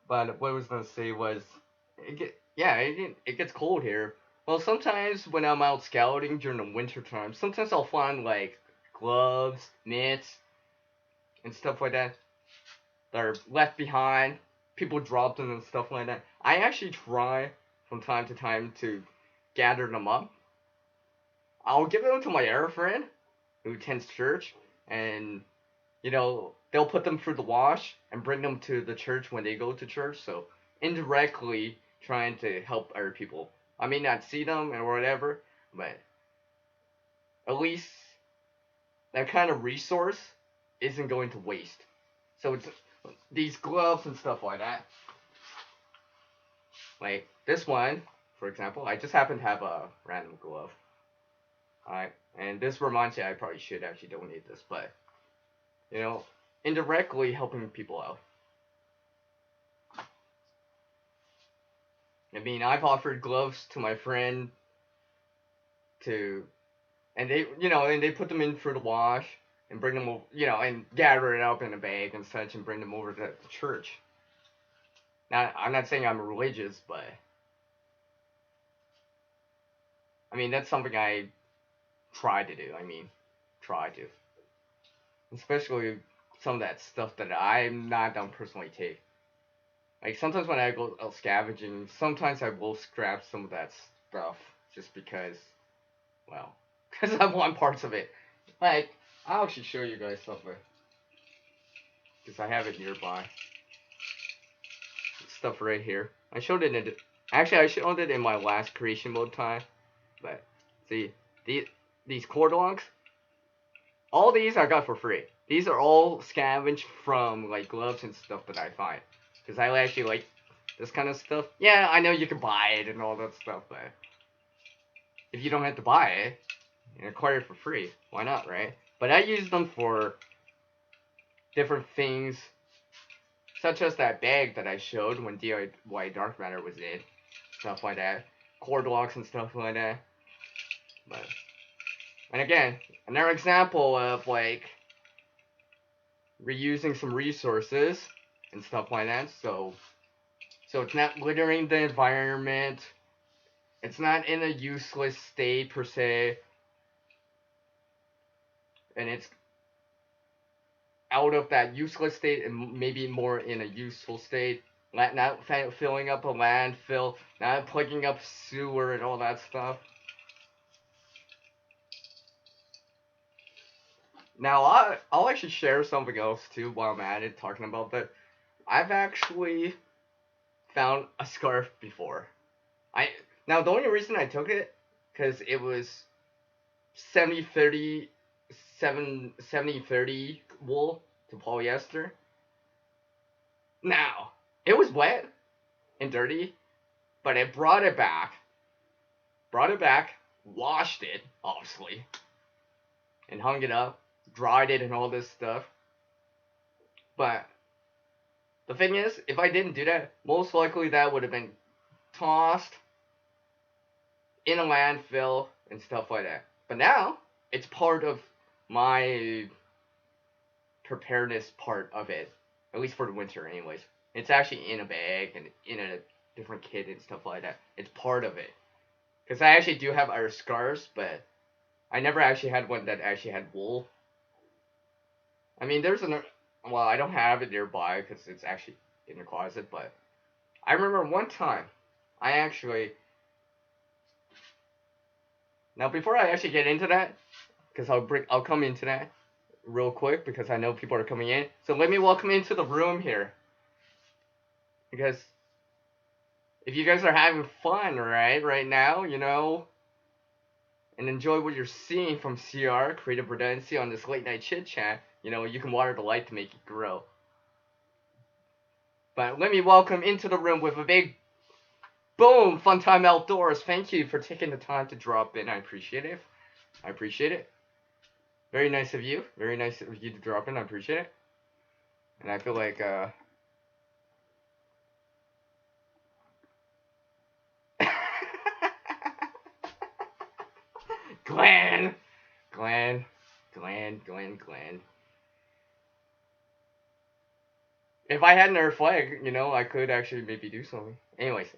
But what I was gonna say was, it gets cold here. Well, sometimes when I'm out scouting during the winter time, sometimes I'll find like gloves, mitts, and stuff like that that are left behind. People dropped them and stuff like that. I actually try from time to time to gather them up. I'll give them to my Arab friend who attends church, and they'll put them through the wash and bring them to the church when they go to church. So indirectly trying to help other people. I may not see them and whatever, but at least that kind of resource isn't going to waste. So it's these gloves and stuff like that. Like this one, for example, I just happen to have a random glove. Alright, and this reminds me I probably should actually donate this, but indirectly helping people out. I mean, I've offered gloves to my friend to, and they put them in for the wash and bring them, and gather it up in a bag and such and bring them over to the church. Now, I'm not saying I'm religious, but I mean that's something I try to do. I mean, try to, especially some of that stuff that I'm not done personally take. Like sometimes when I go out scavenging, sometimes I will scrap some of that stuff just because, well, because I want parts of it. Like I'll actually show you guys something because I have it nearby. Stuff right here. I showed it in my last creation mode time, but see these cord longs. All these I got for free. These are all scavenged from like gloves and stuff that I find. Because I actually like this kind of stuff. Yeah, I know you can buy it and all that stuff, but if you don't have to buy it and acquire it for free, why not, right? But I use them for different things, such as that bag that I showed when DIY Dark Matter was in. Stuff like that. Cord locks and stuff like that. But, and again, another example of like reusing some resources and stuff like that. So it's not littering the environment. It's not in a useless state per se. and it's out of that useless state and maybe more in a useful state. Not filling up a landfill, not plugging up sewer and all that stuff. Now, I'll actually share something else too while I'm at it talking about that. I've actually found a scarf before. Now the only reason I took it because it was 70-30 70-30 wool to polyester. Now, it was wet and dirty, but I brought it back. Washed it, obviously, and hung it up, dried it and all this stuff. But the thing is, if I didn't do that, most likely that would have been tossed in a landfill and stuff like that. But now, it's part of my preparedness part of it, at least for the winter anyways. It's actually in a bag and in a different kit and stuff like that. It's part of it. Because I actually do have our scarves, but I never actually had one that actually had wool. I mean, well, I don't have it nearby because it's actually in the closet, but I remember one time, I actually... Now, before I actually get into that, because I'll come into that real quick because I know people are coming in. So let me welcome into the room here. Because if you guys are having fun, right now, and enjoy what you're seeing from CR, Creative Redundancy, on this late night chit chat, you can water the light to make it grow. But let me welcome into the room with a big boom, Fun Time Outdoors. Thank you for taking the time to drop in. I appreciate it. Very nice of you. Very nice of you to drop in. I appreciate it. And I feel like, Glenn. If I had another flag, I could actually maybe do something. Anyways.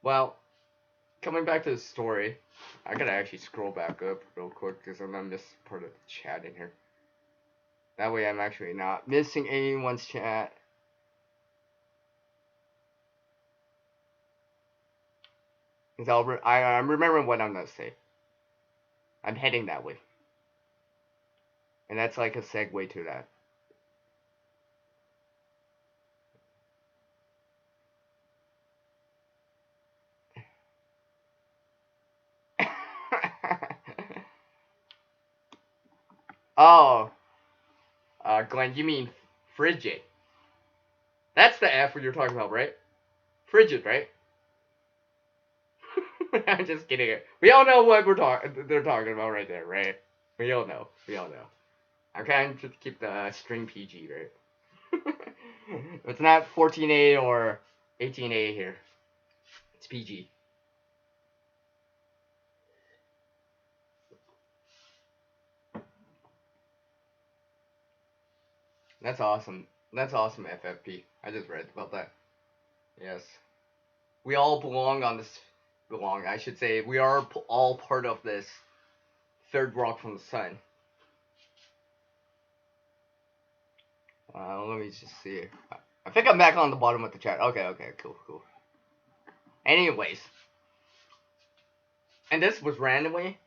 Well, coming back to the story, I gotta actually scroll back up real quick because I'm gonna miss part of the chat in here. That way I'm actually not missing anyone's chat. Because I'm remembering what I'm gonna say. I'm heading that way. And that's like a segue to that. Oh, Glenn, you mean frigid? That's the F you're talking about, right? Frigid, right? I'm just kidding. We all know what they're talking about right there, right? We all know. I'm trying to keep the string PG, right? It's not 14A or 18A here. It's PG. That's awesome. FFP. I just read about that. Yes. We all belong on this. I should say, we are all part of this third rock from the sun. Let me just see. I think I'm back on the bottom of the chat. Okay, cool. Anyways. And this was randomly.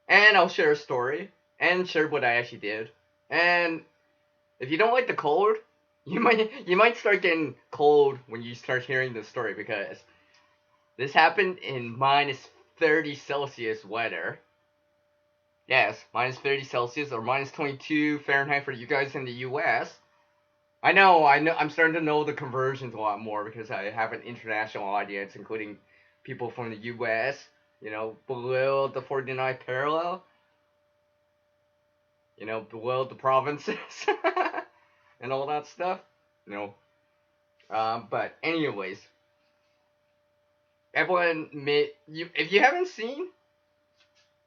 And I'll share a story. And share what I actually did. And if you don't like the cold, you might start getting cold when you start hearing this story, because this happened in minus 30 Celsius weather. Yes, minus 30 Celsius or minus 22 Fahrenheit for you guys in the US. I know, I'm starting to know the conversions a lot more because I have an international audience, including people from the US, below the 49th parallel, below the provinces, and all that stuff, but anyways, everyone, if you haven't seen,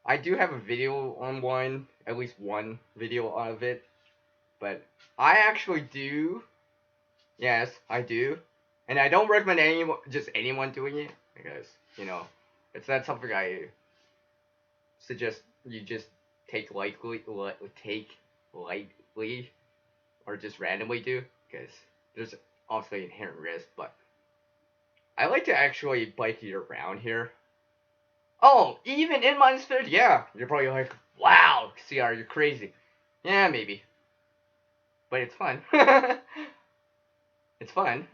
I do have a video on at least one video of it, but I actually do. Yes, I do. And I don't recommend anyone doing it, because, it's not something I suggest you just take lightly, or just randomly do, because there's obviously inherent risk. But I like to actually bike it around here. Oh, even in -30, yeah. You're probably like, wow, CR, you're crazy. Yeah, maybe. But it's fun. It's fun.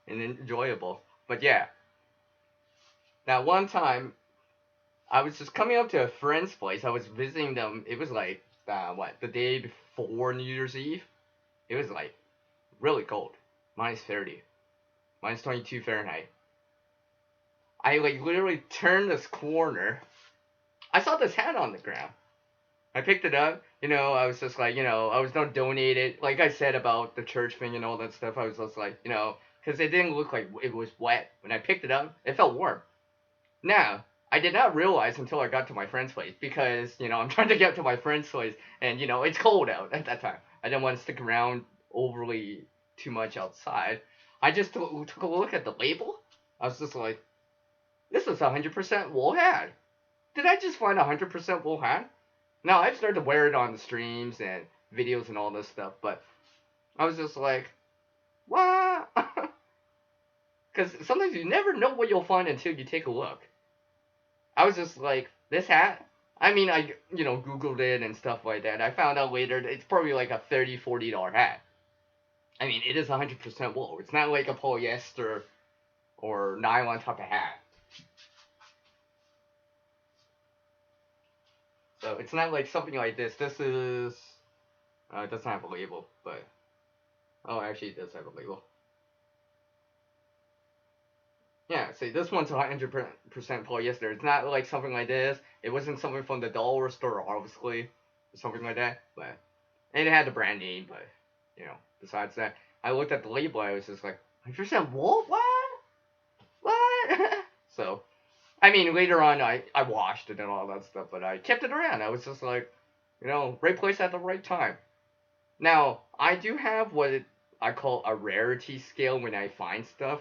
And enjoyable. But yeah. That one time, I was just coming up to a friend's place. I was visiting them. It was like, the day before New Year's Eve? It was like really cold. -30. -22 Fahrenheit. I like literally turned this corner. I saw this hat on the ground. I picked it up. I was just like, I was gonna donate it. Like I said about the church thing and all that stuff. I was just like, because it didn't look like it was wet. When I picked it up, it felt warm. Now, I did not realize until I got to my friend's place because, I'm trying to get to my friend's place and, it's cold out at that time. I didn't want to stick around overly too much outside. I just took a look at the label. I was just like, this is 100% wool hat. Did I just find 100% wool hat? Now, I've started to wear it on the streams and videos and all this stuff, but I was just like, what? Because sometimes you never know what you'll find until you take a look. I was just like, this hat? I mean, I, Googled it and stuff like that. I found out later that it's probably like a $30, $40 hat. I mean, it is 100% wool. It's not like a polyester or nylon type of hat. So it's not like something like this. This is, it doesn't have a label, but, oh, actually it does have a label. Yeah, see, this one's 100% polyester. It's not like something like this. It wasn't something from the dollar store, obviously, or something like that. But and it had the brand name, but besides that, I looked at the label. I was just like, 100% wool? What? So, I mean, later on, I washed it and all that stuff, but I kept it around. I was just like, right place at the right time. Now, I do have what I call a rarity scale when I find stuff.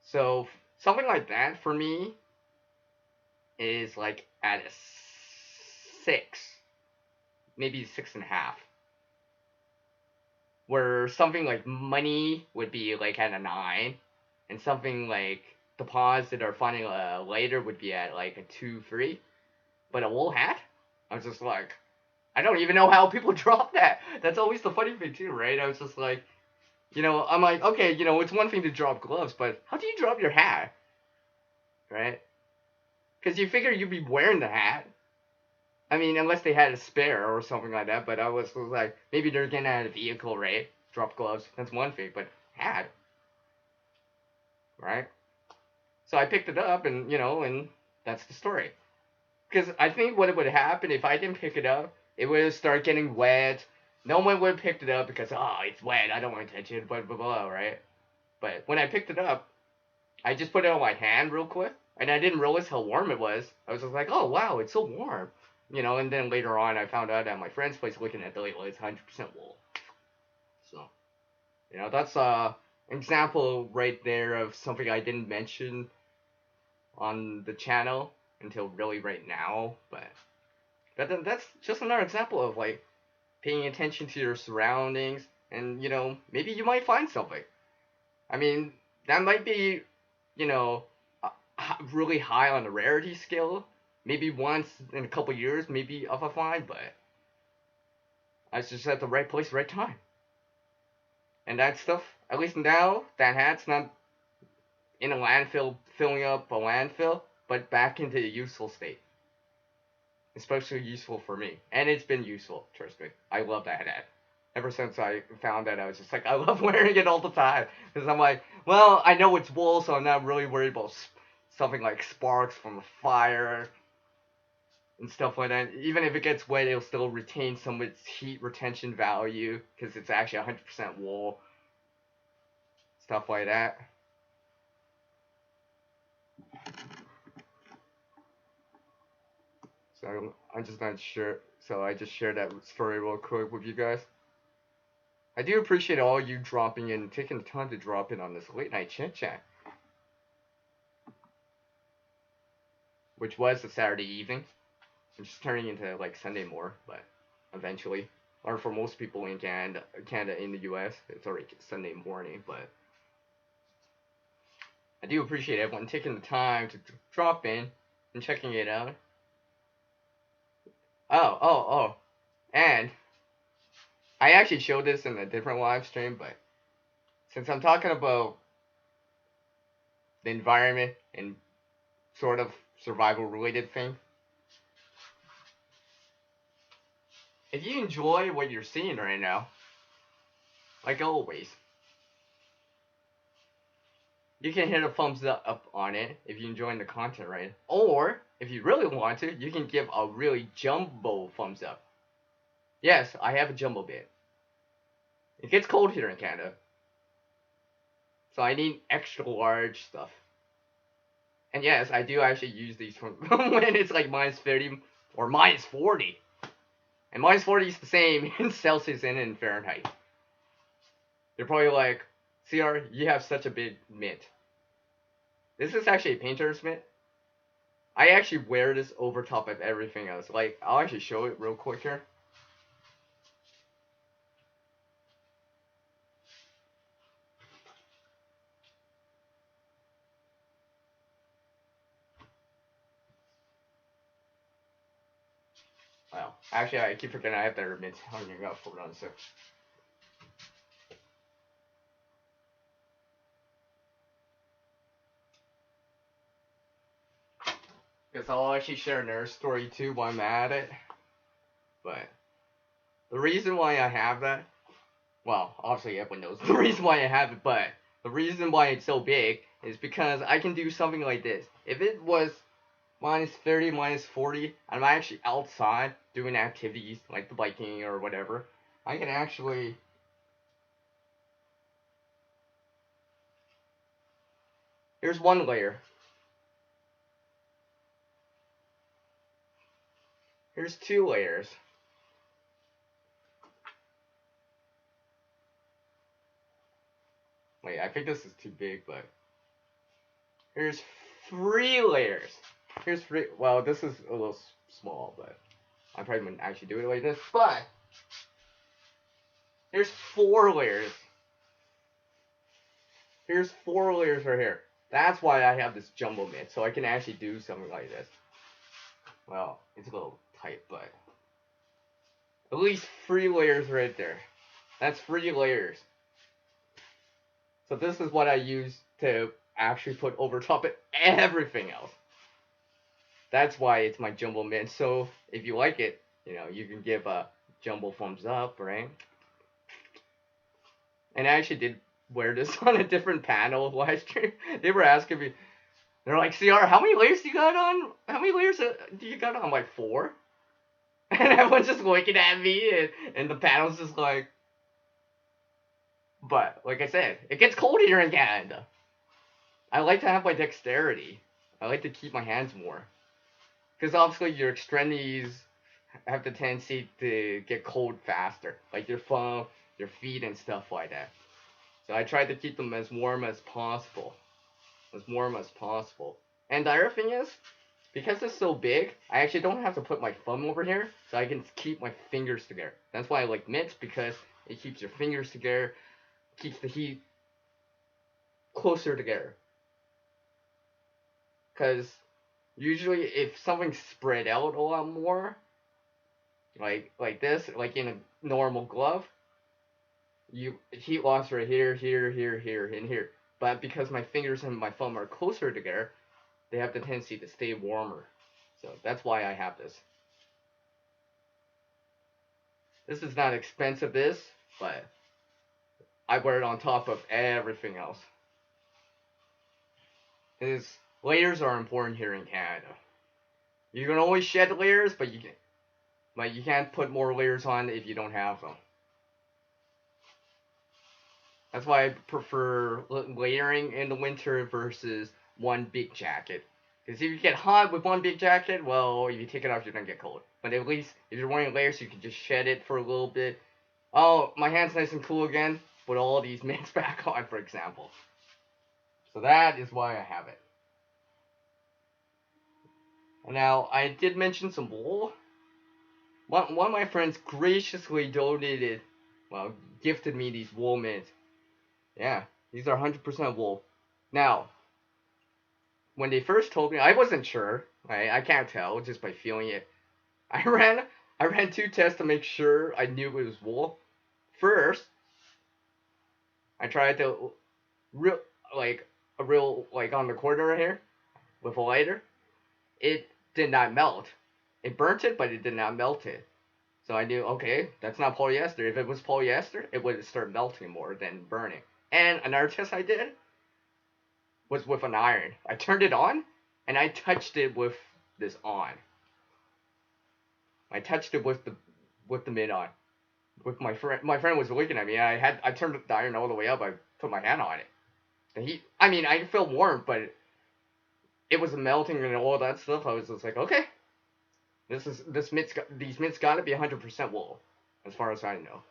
So something like that for me is like at a 6, maybe 6.5. Where something like money would be like at a 9, and something like deposit or finding later would be at like a 2, 3. But a wool hat, I was just like, I don't even know how people drop that. That's always the funny thing too, right? I was just like, I'm like, okay, it's one thing to drop gloves, but how do you drop your hat? Right? Because you figure you'd be wearing the hat. I mean, unless they had a spare or something like that, but I was like, maybe they're getting out of the vehicle, right? Drop gloves, that's one thing, but hat. Right? So I picked it up, and, and that's the story. Because I think what would happen if I didn't pick it up, it would start getting wet. No one would have picked it up because, oh, it's wet, I don't want to touch it, blah, blah, blah, right? But when I picked it up, I just put it on my hand real quick, and I didn't realize how warm it was. I was just like, oh, wow, it's so warm. And then later on, I found out at my friend's place looking at the label, it's 100% wool. So, that's an example right there of something I didn't mention on the channel until really right now. But that's just another example of, like, paying attention to your surroundings, and, maybe you might find something. I mean, that might be, really high on the rarity scale. Maybe once in a couple years, maybe I'll find, but I was just at the right place, right time. And that stuff, at least now, that hat's not in a landfill, filling up a landfill, but back into a useful state. Especially useful for me. And it's been useful, trust me. I love that hat. Ever since I found that, I was just like, I love wearing it all the time. Because I'm like, well, I know it's wool, so I'm not really worried about something like sparks from a fire and stuff like that. Even if it gets wet, it'll still retain some of its heat retention value because it's actually 100% wool. Stuff like that. So I'm just not sure. So I just shared that story real quick with you guys. I do appreciate all you dropping in, taking the time to drop in on this late night chit chat, which was a Saturday evening. It's just turning into like Sunday more, but eventually, or for most people in Canada in the U.S., it's already Sunday morning. But I do appreciate everyone taking the time to drop in and checking it out. Oh, and I actually showed this in a different live stream, but since I'm talking about the environment and sort of survival related thing, if you enjoy what you're seeing right now, like always, you can hit a thumbs up on it if you're enjoying the content, right? Or if you really want to, you can give a really jumbo thumbs up. Yes, I have a jumbo bit. It gets cold here in Canada, so I need extra large stuff. And yes, I do actually use these when it's like -30 or -40. And -40 is the same in Celsius and in Fahrenheit. They're probably like, CR, you have such a big mitt. This is actually a painter's mitt. I actually wear this over top of everything else. Like, I'll actually show it real quick here. Well, actually, I keep forgetting I have that mitt hanging up. Hold on a sec. Because I'll actually share another story too while I'm at it. But the reason why I have that, well, obviously everyone knows the reason why I have it, but the reason why it's so big is because I can do something like this. If it was -30, -40, and I'm actually outside doing activities like the biking or whatever, I can actually here's one layer. Here's 2 layers. Wait, I think this is too big, but here's 3 layers. Here's 3. Well, this is a little small, but I probably wouldn't actually do it like this. But here's 4 layers. Here's 4 layers right here. That's why I have this jumbo mitt, so I can actually do something like this. Well, it's a little tight, but at least 3 layers right there. That's 3 layers. So this is what I use to actually put over top of everything else. That's why it's my jumbo mitt. So if you like it, you can give a jumbo thumbs up, right? And I actually did wear this on a different panel live stream. They were asking me, they're like, CR, how many layers do you got on? How many layers do you got on? I'm like, 4. And everyone's just looking at me, and the panel's just like, but like I said, it gets cold here in Canada. I like to have my dexterity. I like to keep my hands more. Because obviously your extremities have the tendency to get cold faster. Like your thumb, your feet, and stuff like that. So I try to keep them as warm as possible. As warm as possible. And the other thing is, because it's so big, I actually don't have to put my thumb over here, so I can keep my fingers together. That's why I like mitts, because it keeps your fingers together, keeps the heat closer together. Because usually if something's spread out a lot more, like this, like in a normal glove, heat loss right here, here, and here. But because my fingers and my thumb are closer together, they have the tendency to stay warmer. So that's why I have this. This is not expensive, but I wear it on top of everything else. Because layers are important here in Canada. You can always shed layers, but you can't put more layers on if you don't have them. That's why I prefer layering in the winter versus one big jacket. Because if you get hot with one big jacket, well, if you take it off, you're going to get cold. But at least if you're wearing layers, you can just shed it for a little bit. Oh, my hand's nice and cool again. Put all these mitts back on, for example. So that is why I have it. Now, I did mention some wool. One of my friends graciously donated, well, gifted me these wool mitts. Yeah, these are 100% wool. Now, when they first told me, I wasn't sure. I can't tell just by feeling it. I ran I ran 2 tests to make sure I knew it was wool. First, I tried to real like a real like on the corner here with a lighter. It did not melt. It burnt it, but it did not melt it. So I knew, okay, that's not polyester. If it was polyester, it would start melting more than burning. And another test I did was with an iron. I turned it on, and I touched it with this on. I touched it with the mid on. With my friend was looking at me. I turned the iron all the way up. I put my hand on it. The heat. I mean, I felt warm, but it was melting and all that stuff. I was just like, okay, these mitts gotta be 100% wool, as far as I know.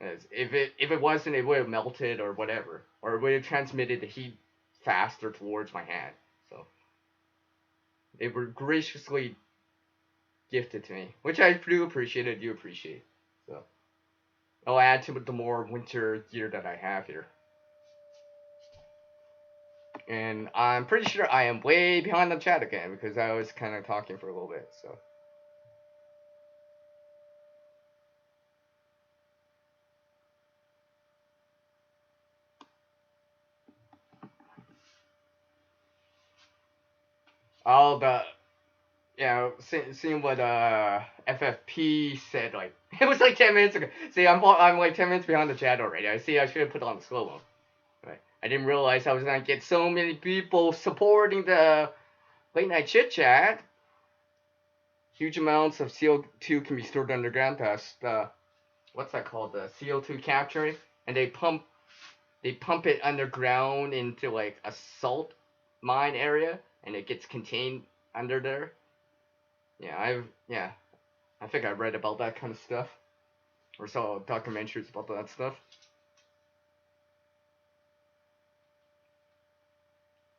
As if it wasn't, it would have melted or whatever, or it would have transmitted the heat faster towards my hand. So they were graciously gifted to me, which I do appreciate. I do appreciate. So I'll add to the more winter gear that I have here. And I'm pretty sure I am way behind the chat again because I was kind of talking for a little bit. So. All the seeing what FFP said, like it was like 10 minutes ago. See, I'm like 10 minutes behind the chat already. I see. I should have put on the slow mo. Right. I didn't realize I was gonna get so many people supporting the late night chit chat. Huge amounts of CO2 can be stored underground past what's that called? The CO2 capturing, and they pump it underground into like a salt mine area, and it gets contained under there. Yeah, I think I read about that kind of stuff, or saw documentaries about that stuff.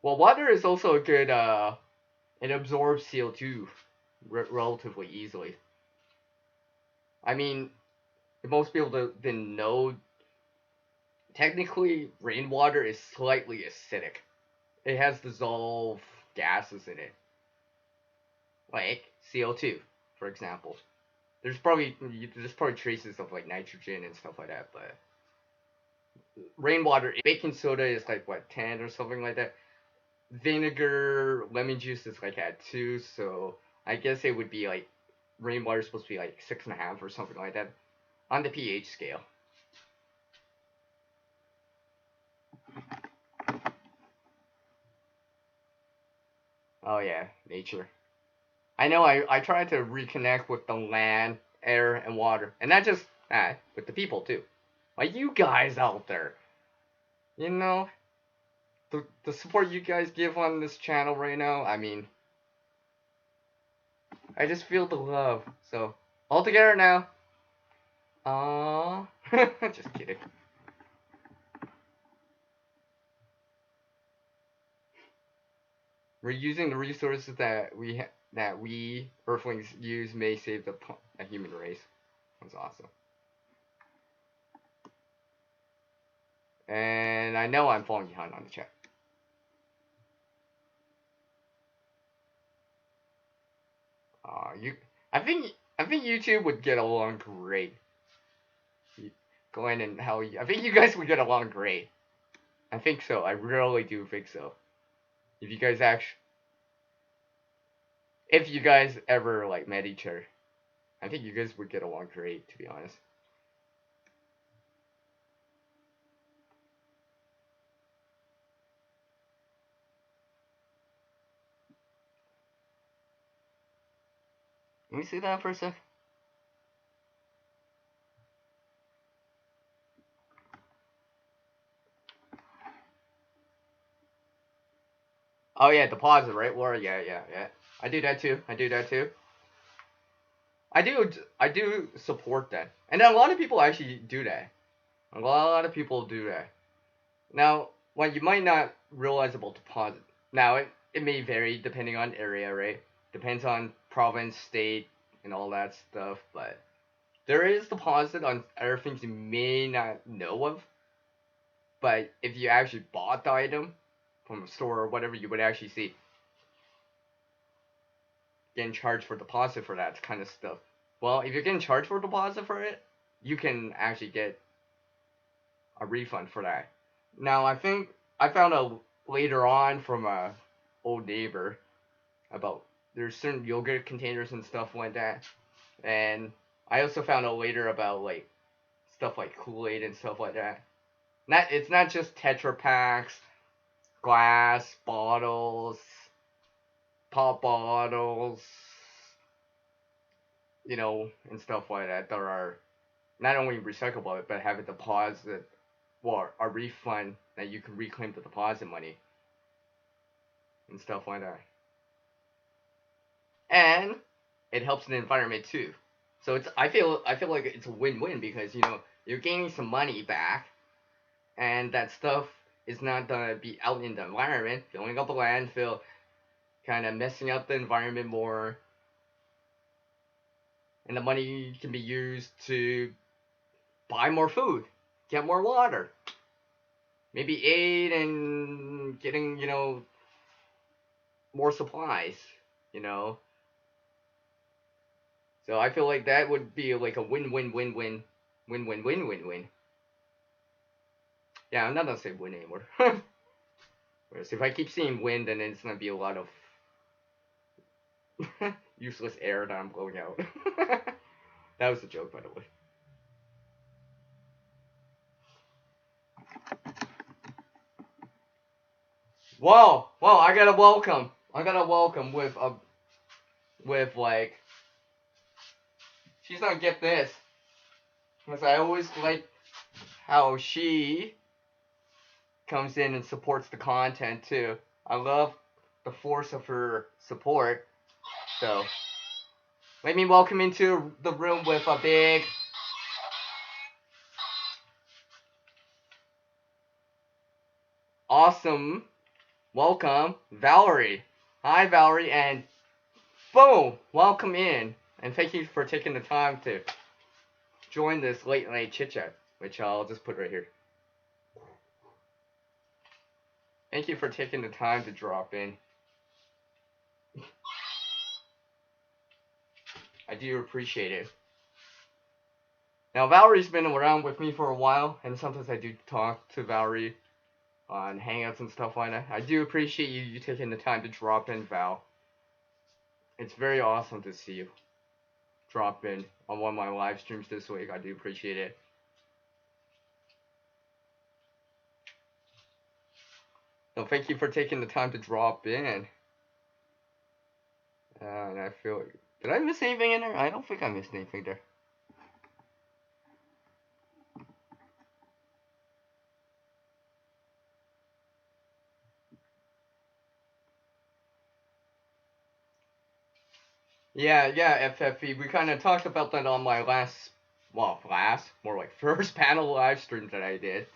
Well, water is also a good. It absorbs CO2 relatively easily. I mean, if most people didn't know, technically rainwater is slightly acidic. It has dissolved gases in it, like CO2, for example. There's probably traces of like nitrogen and stuff like that, but rainwater, baking soda is like what 10 or something like that. Vinegar, lemon juice is like at 2, so I guess it would be like rainwater is supposed to be like 6.5 or something like that on the pH scale. Oh yeah, nature. I know. I tried to reconnect with the land, air, and water, and not just with the people too, like you guys out there. You know, the support you guys give on this channel right now. I mean, I just feel the love. So all together now. Aww. Just kidding. Reusing the resources that we Earthlings use may save the human race. That's awesome. And I know I'm falling behind on the chat. I think YouTube would get along great. Glenn and Howie, I think you guys would get along great. I think so. I really do think so. If you ever like met each other, I think you guys would get along great. To be honest. Let me see that for a sec. Oh yeah, deposit, right? War, yeah. I do that too. I do support that, and a lot of people actually do that. A lot of people do that. Now, what you might not realize about deposit. Now, it may vary depending on area, right? Depends on province, state, and all that stuff. But there is deposit on other things you may not know of. But if you actually bought the item from a store or whatever, you would actually see getting charged for deposit for that kind of stuff. Well, if you're getting charged for deposit for it, you can actually get a refund for that. Now, I think I found out later on from a old neighbor about there's certain yogurt containers and stuff like that, and I also found out later about like stuff like Kool-Aid and stuff like that. It's not just Tetra packs, glass bottles, pop bottles, and stuff like that. There are not only recyclable but have a deposit or a refund that you can reclaim the deposit money and stuff like that. And it helps the environment too. So I feel like it's a win-win because you're gaining some money back, and that stuff is not gonna be out in the environment, filling up the landfill, kind of messing up the environment more, and the money can be used to buy more food, get more water, maybe aid in getting more supplies, you know. So I feel like that would be like a win-win-win-win, win-win-win-win-win. Yeah, I'm not gonna say win anymore. Whereas if I keep saying win, then it's gonna be a lot of useless air that I'm blowing out. That was a joke, by the way. Whoa, I got a welcome. With like, she's gonna get this. Because I always like how she comes in and supports the content too. I love the force of her support. So, let me welcome into the room with a big awesome welcome, Valerie. Hi, Valerie, and boom, welcome in. And thank you for taking the time to join this late night chit chat, which I'll just put right here. Thank you for taking the time to drop in. I do appreciate it. Now, Valerie's been around with me for a while, and sometimes I do talk to Valerie on Hangouts and stuff like that. I do appreciate you taking the time to drop in, Val. It's very awesome to see you drop in on one of my live streams this week. I do appreciate it. So thank you for taking the time to drop in. And I feel like, did I miss anything in there? I don't think I missed anything there. Yeah, FFE. We kind of talked about that on my first panel live stream that I did.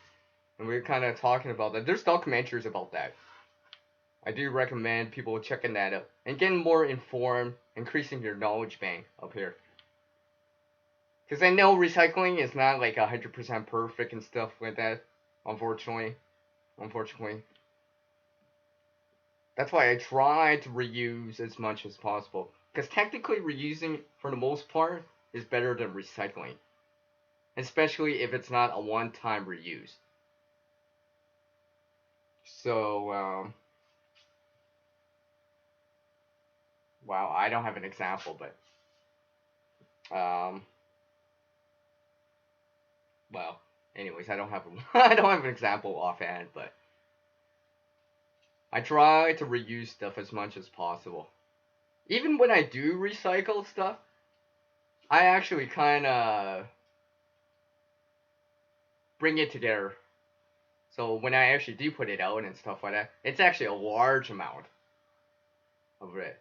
And we were kind of talking about that. There's documentaries about that. I do recommend people checking that out and getting more informed, increasing your knowledge bank up here. Because I know recycling is not like 100% perfect and stuff like that, unfortunately. That's why I try to reuse as much as possible. Because technically reusing, for the most part, is better than recycling. Especially if it's not a one-time reuse. So, wow, I don't have an example, but, well, anyways, I don't have an example offhand, but I try to reuse stuff as much as possible. Even when I do recycle stuff, I actually kind of bring it together. So when I actually do put it out and stuff like that, it's actually a large amount of it.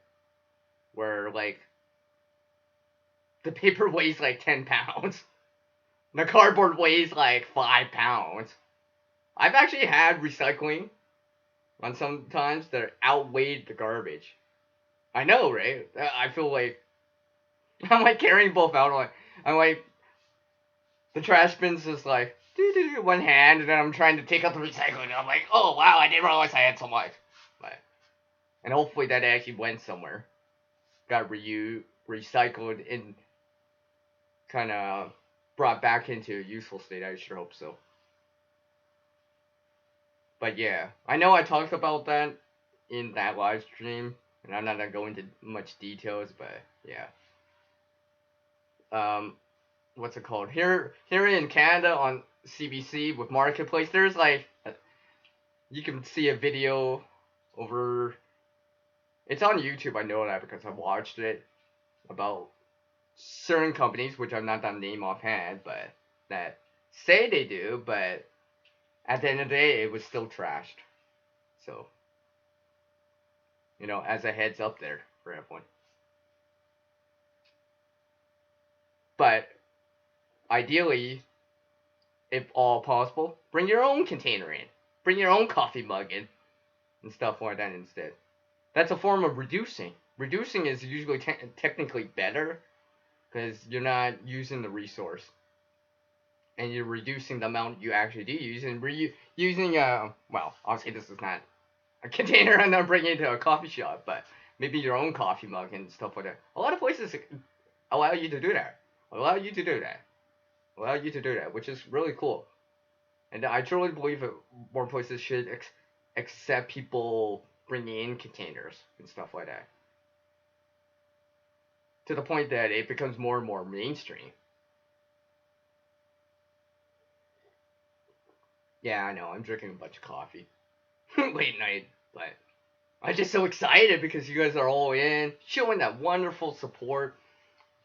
Where, like, the paper weighs like 10 pounds. The cardboard weighs like 5 pounds. I've actually had recycling And sometimes they outweigh the garbage. I know, right? I feel like I'm like carrying both out. I'm like the trash bin's just like one hand, and then I'm trying to take out the recycling. And I'm like, oh wow, I didn't realize I had so much. But, and hopefully that actually went somewhere, got recycled, and kind of brought back into a useful state. I sure hope so. But yeah, I know I talked about that in that live stream, and I'm not gonna go into much details, but yeah. What's it called? Here in Canada on CBC with Marketplace, there's like you can see a video over. It's on YouTube. I know that because I've watched it about certain companies, which I'm not gonna name offhand, but that say they do, but at the end of the day, it was still trashed. So, as a heads up there for everyone. But ideally, if all possible, bring your own container in. Bring your own coffee mug in and stuff like that instead. That's a form of reducing. Reducing is usually technically better because you're not using the resource. And you're reducing the amount you actually do use. And using, well, obviously this is not a container I'm not bringing to a coffee shop, but maybe your own coffee mug and stuff like that. A lot of places allow you to do that. Allow you to do that. Allow you to do that, which is really cool. And I truly believe that more places should accept people bringing in containers and stuff like that. To the point that it becomes more and more mainstream. Yeah, I know, I'm drinking a bunch of coffee. Late night, but I'm just so excited because you guys are all in, showing that wonderful support,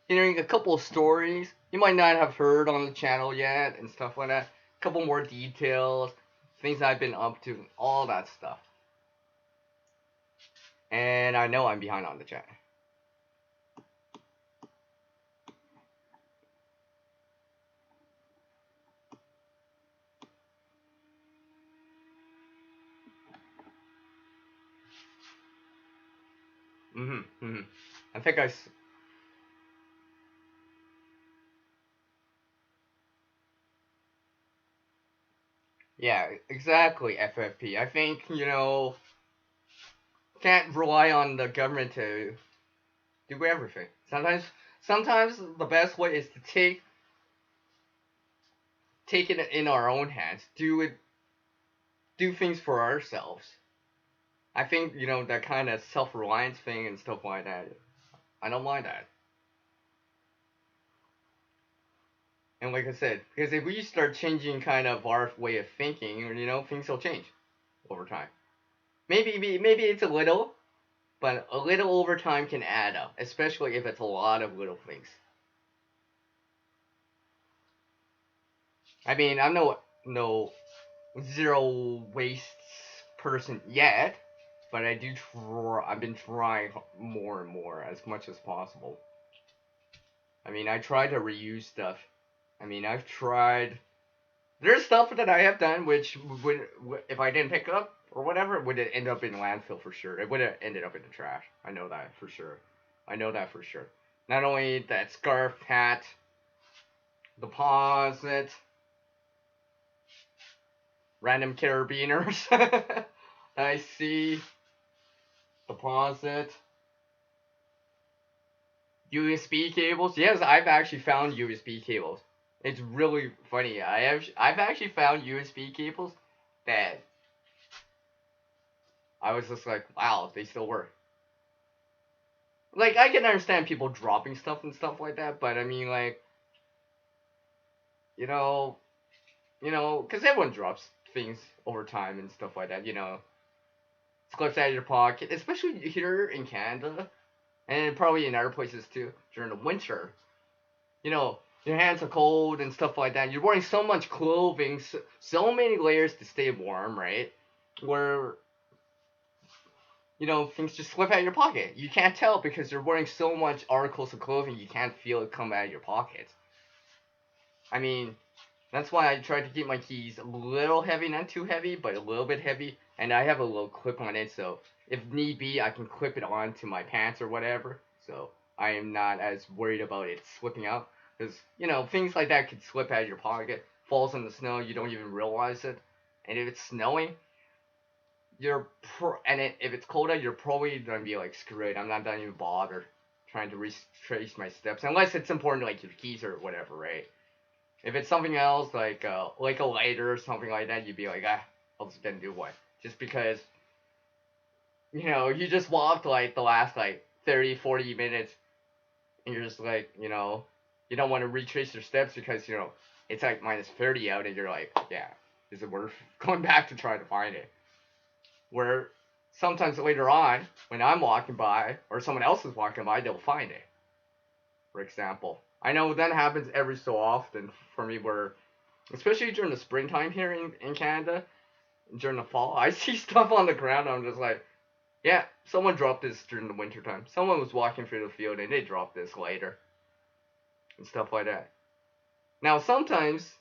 hearing a couple of stories you might not have heard on the channel yet and stuff like that. A couple more details, things I've been up to, all that stuff. And I know I'm behind on the chat. I think yeah, exactly, FFP. I think, can't rely on the government to do everything. Sometimes the best way is to take it in our own hands. Do things for ourselves. I think, that kind of self-reliance thing and stuff like that, I don't mind that. And like I said, because if we start changing kind of our way of thinking, things will change over time. Maybe it's a little, but a little over time can add up, especially if it's a lot of little things. I mean, I'm no zero waste person yet, but I've been trying more and more as much as possible. I mean, I try to reuse stuff. I mean, I've tried. There's stuff that I have done which would, if I didn't pick up or whatever, would end up in landfill for sure. It would have ended up in the trash. I know that for sure. Not only that scarf, hat, deposit, random carabiners. I see. Deposit. USB cables. Yes, I've actually found USB cables. It's really funny. I've actually found USB cables that I was just like, wow, they still work. Like, I can understand people dropping stuff and stuff like that, but I mean, like, because everyone drops things over time and stuff like that, Slips out of your pocket, especially here in Canada, and probably in other places too, during the winter. Your hands are cold and stuff like that. You're wearing so much clothing, so many layers to stay warm, right? Where, things just slip out of your pocket. You can't tell because you're wearing so much articles of clothing, you can't feel it come out of your pocket. That's why I try to keep my keys a little heavy, not too heavy, but a little bit heavy, and I have a little clip on it, so if need be, I can clip it onto my pants or whatever. So I am not as worried about it slipping out, because things like that could slip out of your pocket, falls in the snow, you don't even realize it, and if it's snowing, if it's cold out, you're probably gonna be like, screw it, I'm not gonna even bother trying to retrace my steps, unless it's important, like your keys or whatever, right? If it's something else, like a lighter or something like that, you'd be like, I'll just gonna do what? Just because, you just walked like the last like 30, 40 minutes, and you're just like, you don't want to retrace your steps because, it's like minus 30 out, and you're like, yeah, is it worth going back to try to find it? Where sometimes later on, when I'm walking by, or someone else is walking by, they'll find it. For example, I know that happens every so often for me, where, especially during the springtime here in Canada, during the fall, I see stuff on the ground, I'm just like, yeah, someone dropped this during the wintertime. Someone was walking through the field and they dropped this later. And stuff like that. Now, sometimes,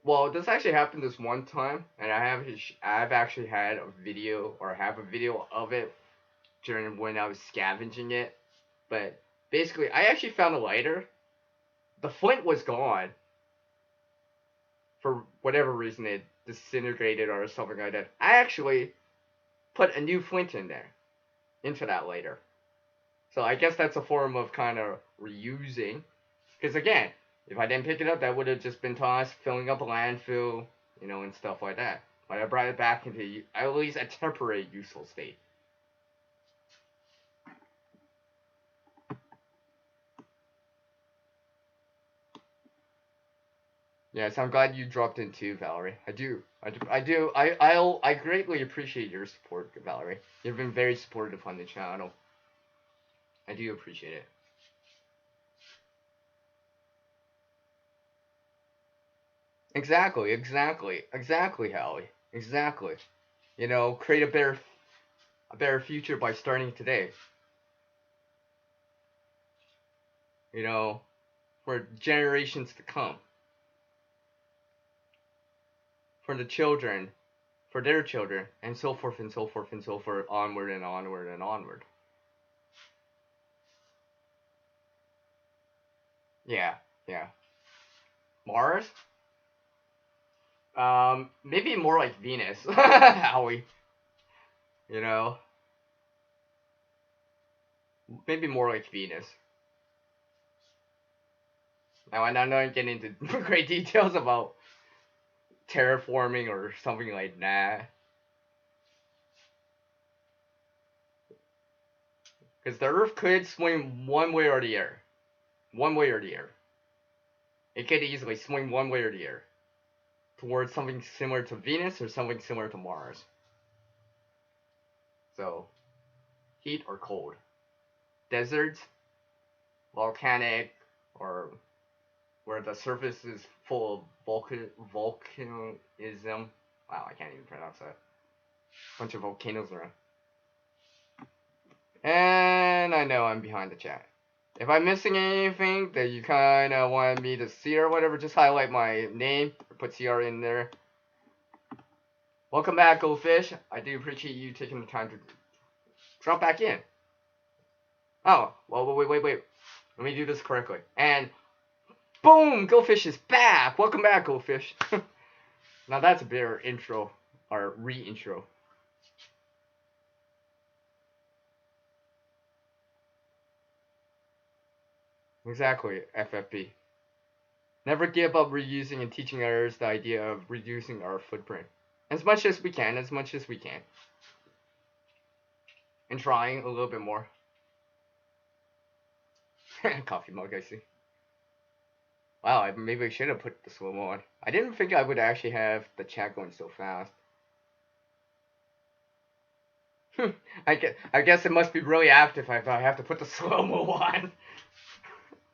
well, this actually happened this one time, and I've actually had a video, or have a video of it during when I was scavenging it. But basically, I actually found a lighter. The flint was gone. For whatever reason, it disintegrated or something like that. I actually put a new flint in there, into that lighter. So I guess that's a form of kind of reusing. Because again, if I didn't pick it up, that would have just been tossed, filling up a landfill, and stuff like that. But I brought it back into at least a temporary useful state. Yes, I'm glad you dropped in too, Valerie. I greatly appreciate your support, Valerie. You've been very supportive on the channel. I do appreciate it. Exactly, Howie. Exactly. Create a better future by starting today. For generations to come. For the children, for their children, and so forth and so forth and so forth, onward and onward and onward. Yeah. Mars? Maybe more like Venus. Howie. Maybe more like Venus. Now, I'm not getting into great details about terraforming or something like that. Because the Earth could swing one way or the other. One way or the other. It could easily swing one way or the other. Towards something similar to Venus or something similar to Mars. So, heat or cold. Deserts, volcanic, or where the surface is full of volcanism. Wow, I can't even pronounce that. Bunch of volcanoes around. And I know I'm behind the chat. If I'm missing anything that you kind of want me to see or whatever, just highlight my name or put CR in there. Welcome back, Goldfish. I do appreciate you taking the time to drop back in. Oh, well, wait. Let me do this correctly. And boom, Goldfish is back. Welcome back, Goldfish. Now that's a better intro, or re-intro. Exactly, FFP. Never give up reusing and teaching others the idea of reducing our footprint. As much as we can. And trying a little bit more. Coffee mug, I see. Wow, maybe I should have put the slow-mo on. I didn't think I would actually have the chat going so fast. I guess it must be really active if I have to put the slow-mo on.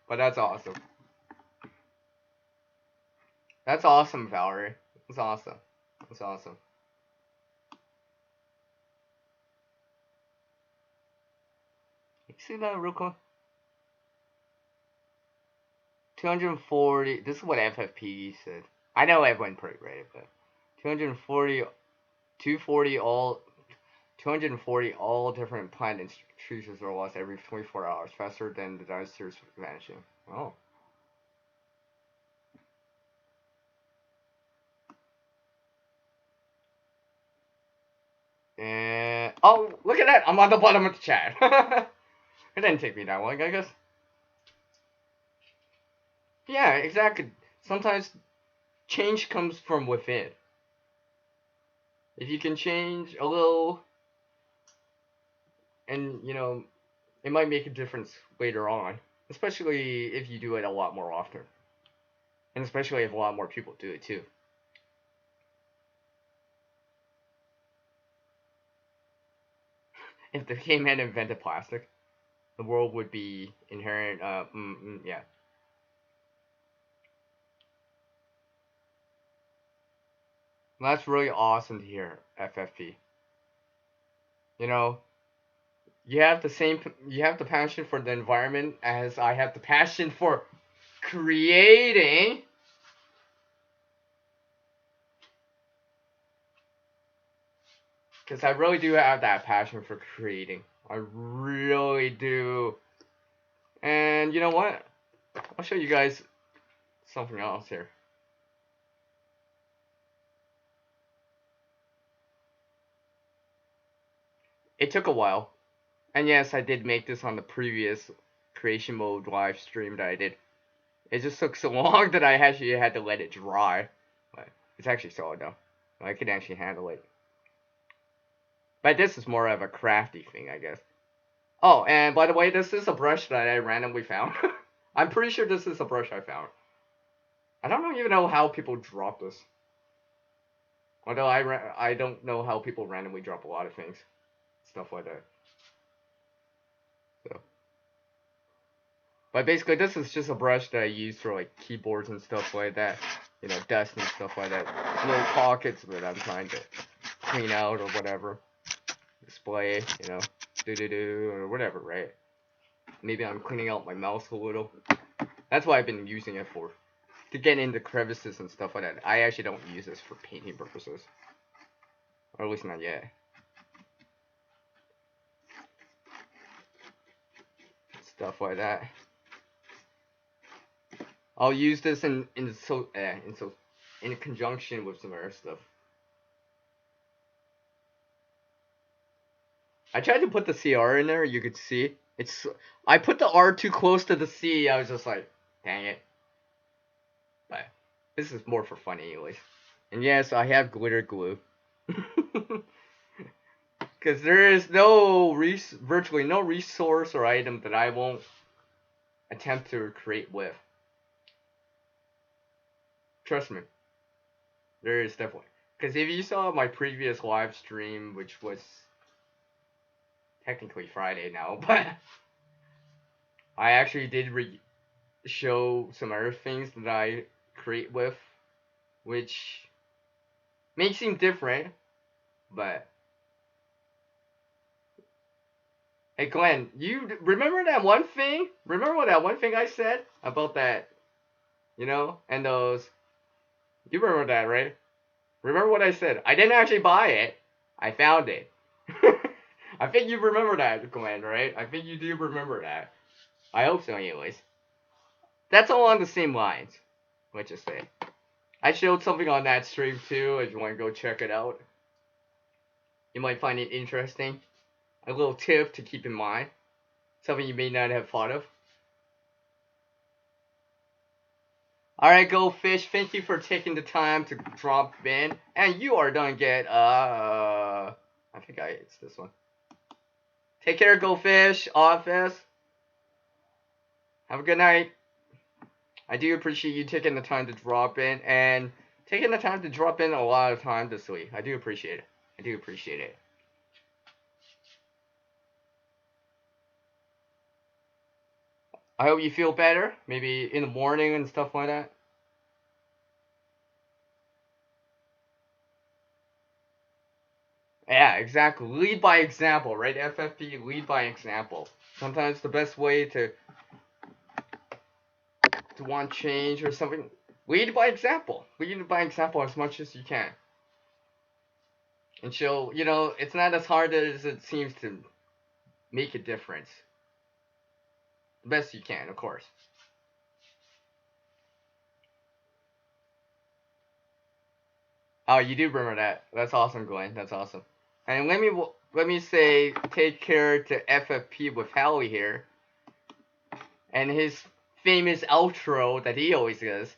But that's awesome. That's awesome, Valerie. That's awesome. You see that real quick? 240. This is what FFP said. I know everyone pretty right, but 240 240 all 240 all different plant intrusions are lost every 24 hours, faster than the dinosaurs vanishing. Oh. And oh, look at that! I'm on the bottom of the chat. It didn't take me that long, I guess. Yeah, exactly. Sometimes change comes from within. If you can change a little, and it might make a difference later on, especially if you do it a lot more often, and especially if a lot more people do it too. If the caveman invented plastic, the world would be inherent. Yeah. Well, that's really awesome to hear, FFP. You know, you have the passion for the environment as I have the passion for creating. Because I really do have that passion for creating. I really do. And you know what? I'll show you guys something else here. It took a while. And yes, I did make this on the previous creation mode live stream that I did. It just took so long that I actually had to let it dry. But it's actually solid though. I can actually handle it. But this is more of a crafty thing, I guess. Oh, and by the way, this is a brush that I randomly found. I'm pretty sure this is a brush I found. I don't even know how people drop this. Although I don't know how people randomly drop a lot of things. Stuff like that. So. But basically, this is just a brush that I use for like keyboards and stuff like that. Dust and stuff like that. Little pockets that I'm trying to clean out or whatever. Display, do or whatever, right? Maybe I'm cleaning out my mouse a little. That's what I've been using it for. To get into crevices and stuff like that. I actually don't use this for painting purposes. Or at least not yet. Stuff like that. I'll use this in conjunction with some other stuff. I tried to put the CR in there. You could see I put the R too close to the C. I was just like, dang it. But this is more for fun, anyways. And yes, I have glitter glue. Because there is virtually no resource or item that I won't attempt to create with. Trust me. There is definitely. Because if you saw my previous live stream, which was technically Friday now, but I actually did show some other things that I create with, which may seem different, but hey Glenn, you remember that one thing? Remember that one thing I said about that, and those, you remember that, right? Remember what I said? I didn't actually buy it. I found it. I think you remember that, Glenn, right? I think you do remember that. I hope so, anyways. That's along the same lines, let's just say. I showed something on that stream too, if you want to go check it out. You might find it interesting. A little tip to keep in mind. Something you may not have thought of. Alright, Go Fish, thank you for taking the time to drop in. And you are gonna get, I think it's this one. Take care, Go Fish, Office. Have a good night. I do appreciate you taking the time to drop in, and taking the time to drop in a lot of time this week. I do appreciate it. I do appreciate it. I hope you feel better, maybe in the morning and stuff like that. Yeah, exactly. Lead by example, right? FFP, lead by example. Sometimes the best way to want change or something, lead by example. Lead by example as much as you can. And she'll, you know, it's not as hard as it seems to make a difference. The best you can, of course. Oh, you do remember that. That's awesome, Glenn. That's awesome. And let me say, take care to FFP with Howie here, and his famous outro that he always does.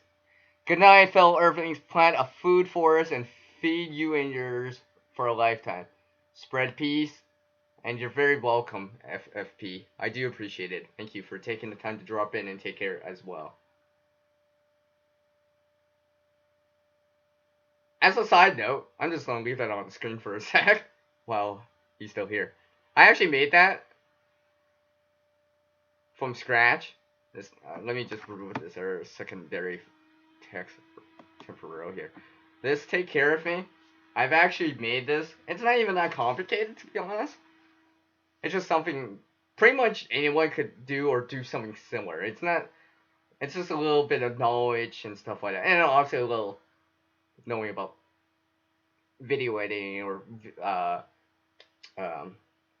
Good night, fellow Earthlings. Plant a food forest and feed you and yours for a lifetime. Spread peace, and you're very welcome, FFP. I do appreciate it. Thank you for taking the time to drop in and take care as well. As a side note, I'm just gonna leave that on the screen for a sec while he's still here. I actually made that from scratch. This, let me just remove this secondary text temporarily here. This take care of me. I've actually made this. It's not even that complicated, to be honest. It's just something pretty much anyone could do or do something similar. It's not. It's just a little bit of knowledge and stuff like that, and also a little knowing about video editing or um,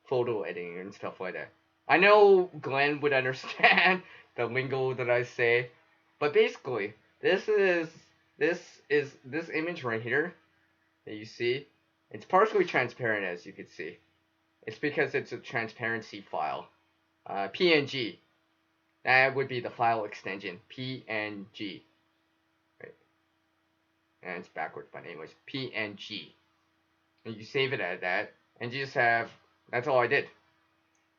photo editing and stuff like that. I know Glenn would understand the lingo that I say, but basically, this image right here that you see. It's partially transparent, as you can see. It's because it's a transparency file. PNG. That would be the file extension. PNG. Right. And it's backwards, but anyways, PNG. And you save it as that, and you just have. That's all I did.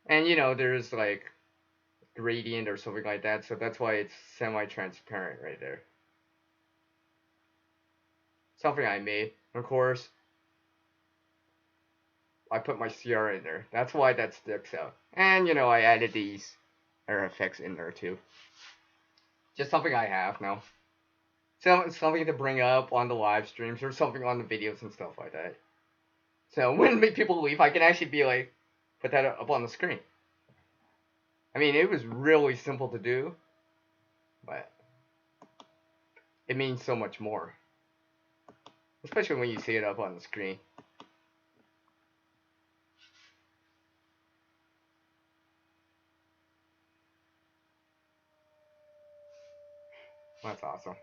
And you know, there's like gradient or something like that, so that's why it's semi-transparent right there. Something I made. Of course, I put my CR in there. That's why that sticks out. And you know, I added these air effects in there too. Just something I have now. Something to bring up on the live streams or something on the videos and stuff like that. So when people leave, I can actually be like, put that up on the screen. I mean, it was really simple to do, but it means so much more. Especially when you see it up on the screen. That's awesome.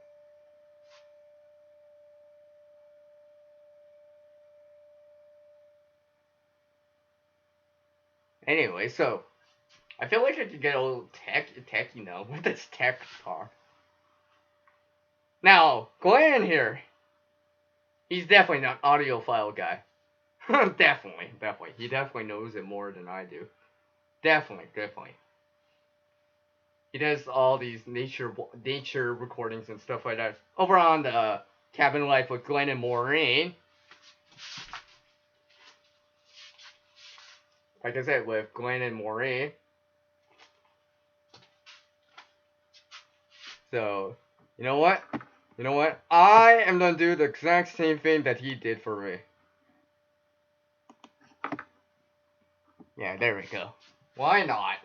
Anyway, so I feel like I could get a little tech, you know, with this tech talk. Now, Glenn here, he's definitely not an audiophile guy. Definitely. He definitely knows it more than I do. Definitely. He does all these nature recordings and stuff like that over on the Cabin Life with Glenn and Maureen. Like I said, with Glenn and Maureen. So, you know what? I am gonna do the exact same thing that he did for me. Yeah, there we go. Why not?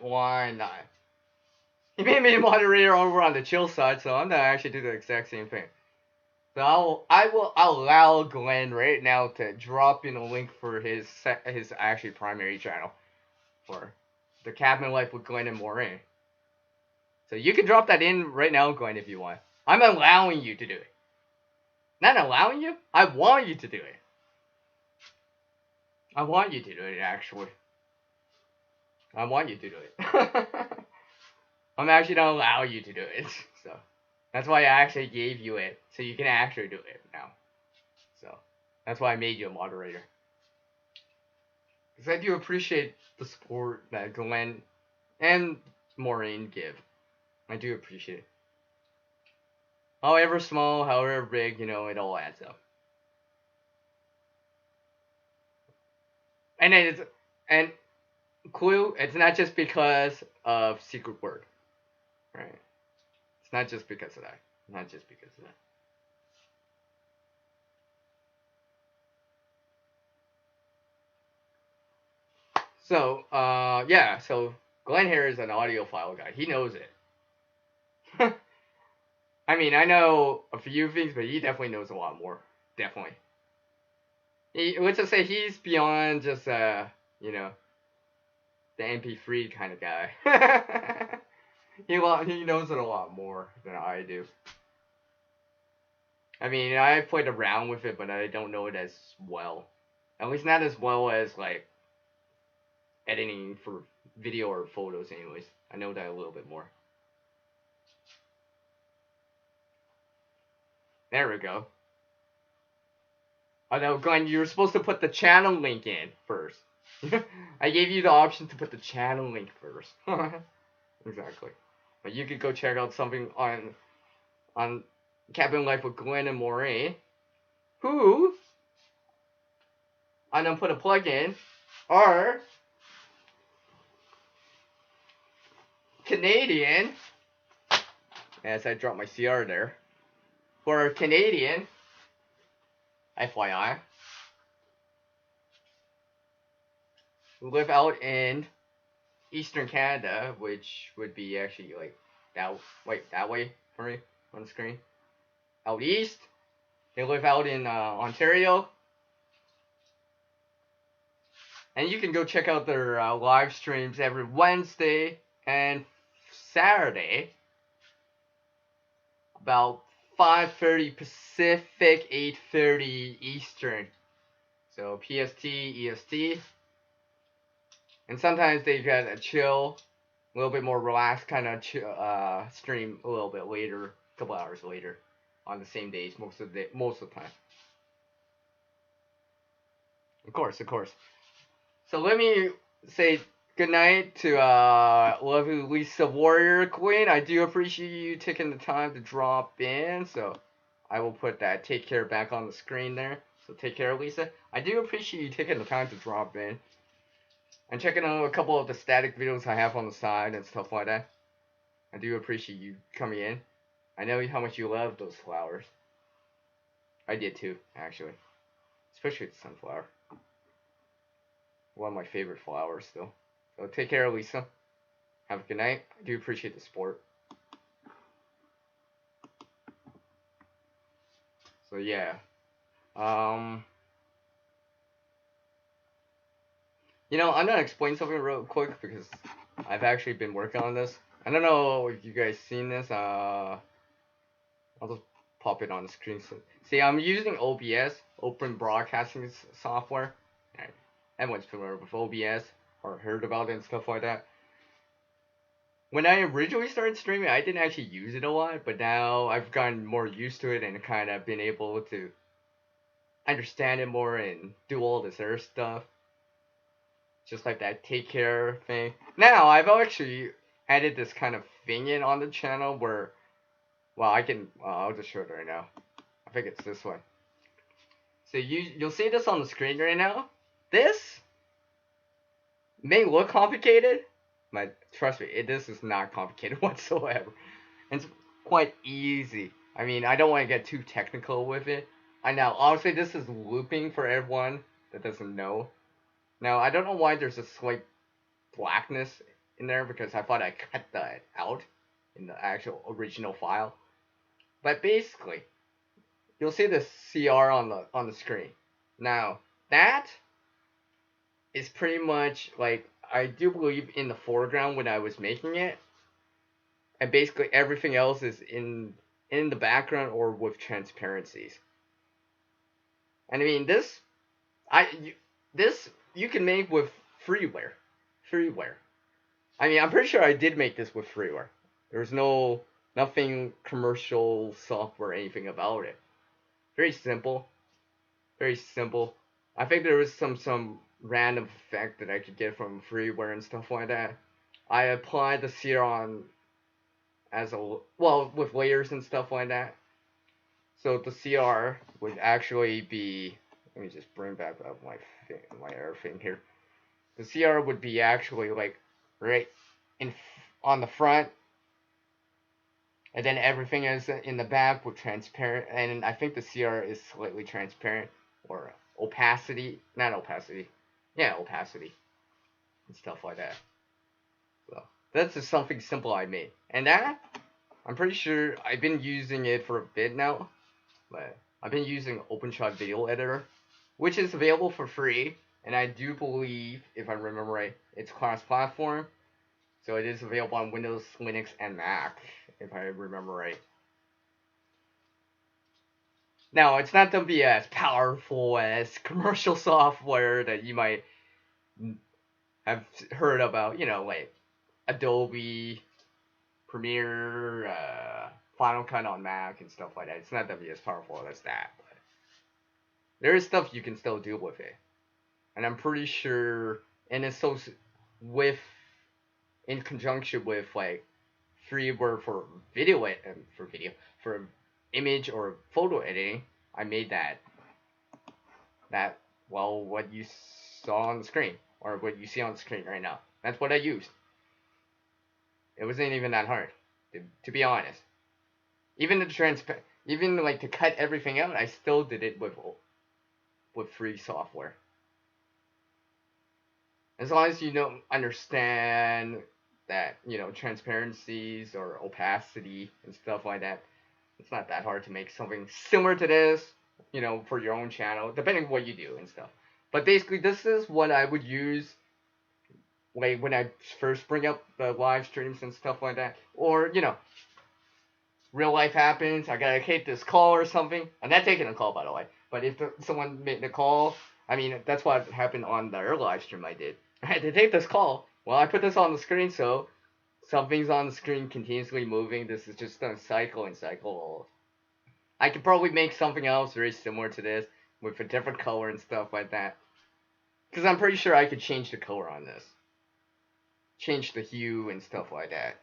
He made me a moderator over on the chill side, so I'm gonna actually do the exact same thing. So I'll allow Glenn right now to drop in a link for his actually primary channel for the Cabin Life with Glenn and Maureen. So you can drop that in right now, Glenn, if you want. I'm allowing you to do it. Not allowing you. I want you to do it. I want you to do it, actually. I want you to do it. I'm actually gonna allow you to do it. So that's why I actually gave you it, so you can actually do it now. So that's why I made you a moderator. Because I do appreciate the support that Glenn and Maureen give. I do appreciate it. However small, however big, you know, it all adds up. And clue, it's not just because of secret word. Right? It's not just because of that. So, yeah, so Glenn here is an audiophile guy. He knows it. I mean, I know a few things, but he definitely knows a lot more. Definitely. Let's just say he's beyond just you know, the MP3 kind of guy. He knows it a lot more than I do. I mean, I played around with it, but I don't know it as well. At least not as well as like editing for video or photos. Anyways, I know that a little bit more. There we go. Oh no, Glenn, you're supposed to put the channel link in first. I gave you the option to put the channel link first. Exactly. But you could go check out something on Cabin Life with Glenn and Moray, who I'm gonna put a plug in are Canadian. As I drop my CR there, who are Canadian. FYI, who live out in Eastern Canada, which would be actually like that way for me on the screen. Out east, they live out in Ontario, and you can go check out their live streams every Wednesday and Saturday, about 5:30 Pacific, 8:30 Eastern. So PST, EST. And sometimes they get a chill, a little bit more relaxed kind of stream a little bit later, a couple hours later, on the same days most of the time. Of course. So let me say good night to lovely Lisa Warrior Queen. I do appreciate you taking the time to drop in. So I will put that take care back on the screen there. So take care, Lisa. I do appreciate you taking the time to drop in. And checking out a couple of the static videos I have on the side and stuff like that. I do appreciate you coming in. I know how much you love those flowers. I did too, actually. Especially the sunflower. One of my favorite flowers still. So take care, Lisa. Have a good night. I do appreciate the support. So yeah. You know, I'm gonna explain something real quick because I've actually been working on this. I don't know if you guys seen this. I'll just pop it on the screen. So, see, I'm using OBS, Open Broadcasting Software. Everyone's familiar with OBS or heard about it and stuff like that. When I originally started streaming, I didn't actually use it a lot, but now I've gotten more used to it and kind of been able to understand it more and do all this other stuff. Just like that take care thing. Now, I've actually added this kind of thing in on the channel where, well, I'll just show it right now. I think it's this one. So you'll see this on the screen right now. This may look complicated, but trust me, this is not complicated whatsoever. It's quite easy. I mean, I don't want to get too technical with it. I know, obviously this is looping for everyone that doesn't know. Now, I don't know why there's a slight blackness in there because I thought I cut that out in the actual original file. But basically, you'll see the CR on the screen. Now, that is pretty much like, I do believe in the foreground when I was making it. And basically everything else is in the background or with transparencies. And I mean, this you can make with freeware. I mean, I'm pretty sure I did make this with freeware. There's nothing commercial software or anything about it. Very simple. I think there was some random effect that I could get from freeware and stuff like that. I applied the CR with layers and stuff like that. So the CR would actually be, let me just bring back up my other thing here. The CR would be actually like right on the front, and then everything is in the back with transparent. And I think the CR is slightly transparent or opacity, not opacity, yeah, opacity and stuff like that. So that's just something simple I made, and that I'm pretty sure I've been using it for a bit now. But I've been using OpenShot Video Editor, which is available for free. And I do believe, if I remember right, it's cross-platform. So it is available on Windows, Linux, and Mac, if I remember right. Now, it's not going to be as powerful as commercial software that you might have heard about, like Adobe Premiere, Final Cut on Mac, and stuff like that. It's not going to be as powerful as that. But there is stuff you can still do with it. And I'm pretty sure, and it's so with, in conjunction with like freeware for for image or photo editing, I made what you saw on the screen, or what you see on the screen right now. That's what I used. It wasn't even that hard, to be honest. Even even like to cut everything out, I still did it with free software. As long as you don't understand that, transparencies or opacity and stuff like that, it's not that hard to make something similar to this, for your own channel, depending on what you do and stuff. But basically, this is what I would use, like, when I first bring up the live streams and stuff like that. Or, real life happens, I gotta take this call or something. I'm not taking a call, by the way. But if someone made the call, I mean, that's what happened on the other live stream I did. I had to take this call. Well, I put this on the screen, so something's on the screen continuously moving. This is just gonna cycle and cycle. I could probably make something else very similar to this with a different color and stuff like that. Because I'm pretty sure I could change the color on this. Change the hue and stuff like that.